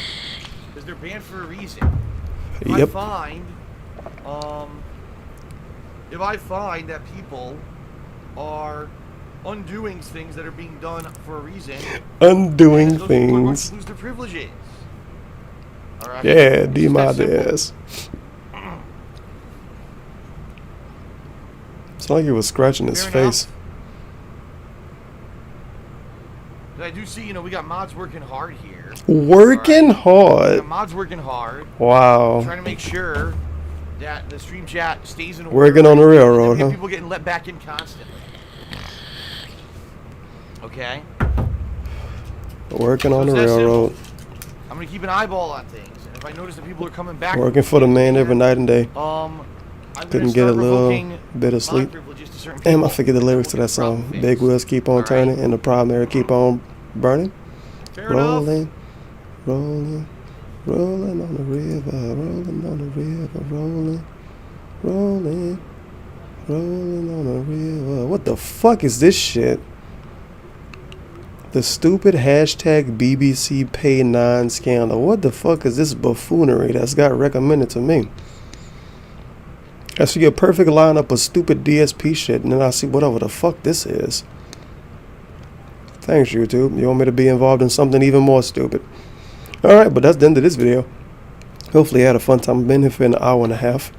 because they're banned for a reason. If I find that people are undoing things that are being done for a reason, undoing things, lose their privileges. All right. Yeah, demod their ass. It's like he was scratching his face. I do see, we got mods working hard here. Working hard? We got mods working hard. Wow. Trying to make sure that the stream chat stays in order. Working on the railroad, huh? People getting let back in constantly. Okay? Working on the railroad. I'm going to keep an eyeball on things. And if I notice that people are coming back... Working for the man every night and day. Couldn't get a little bit of sleep. Damn, I forget the lyrics to that song. Big wheels keep on turning and the primary keep on burning. Rolling, rolling, rolling on the river, rolling on the river, rolling, rolling, rolling on the river. What the fuck is this shit? The stupid hashtag BBC Pay 9 scandal. What the fuck is this buffoonery that's got recommended to me? I see a perfect lineup of stupid DSP shit, and then I see whatever the fuck this is. Thanks, YouTube. You want me to be involved in something even more stupid? Alright, but that's the end of this video. Hopefully you had a fun time. I've been here for an hour and a half.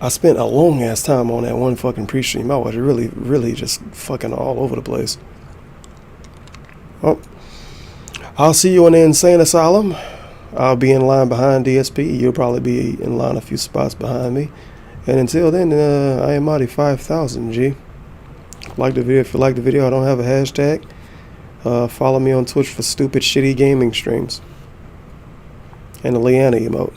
I spent a long ass time on that one fucking pre-stream. I was really just fucking all over the place. Well, I'll see you in the insane asylum. I'll be in line behind DSP. You'll probably be in line a few spots behind me. And until then, I am Marty 5000 G. Like the video. If you like the video, I don't have a hashtag. Follow me on Twitch for stupid shitty gaming streams. And the Leanna emote.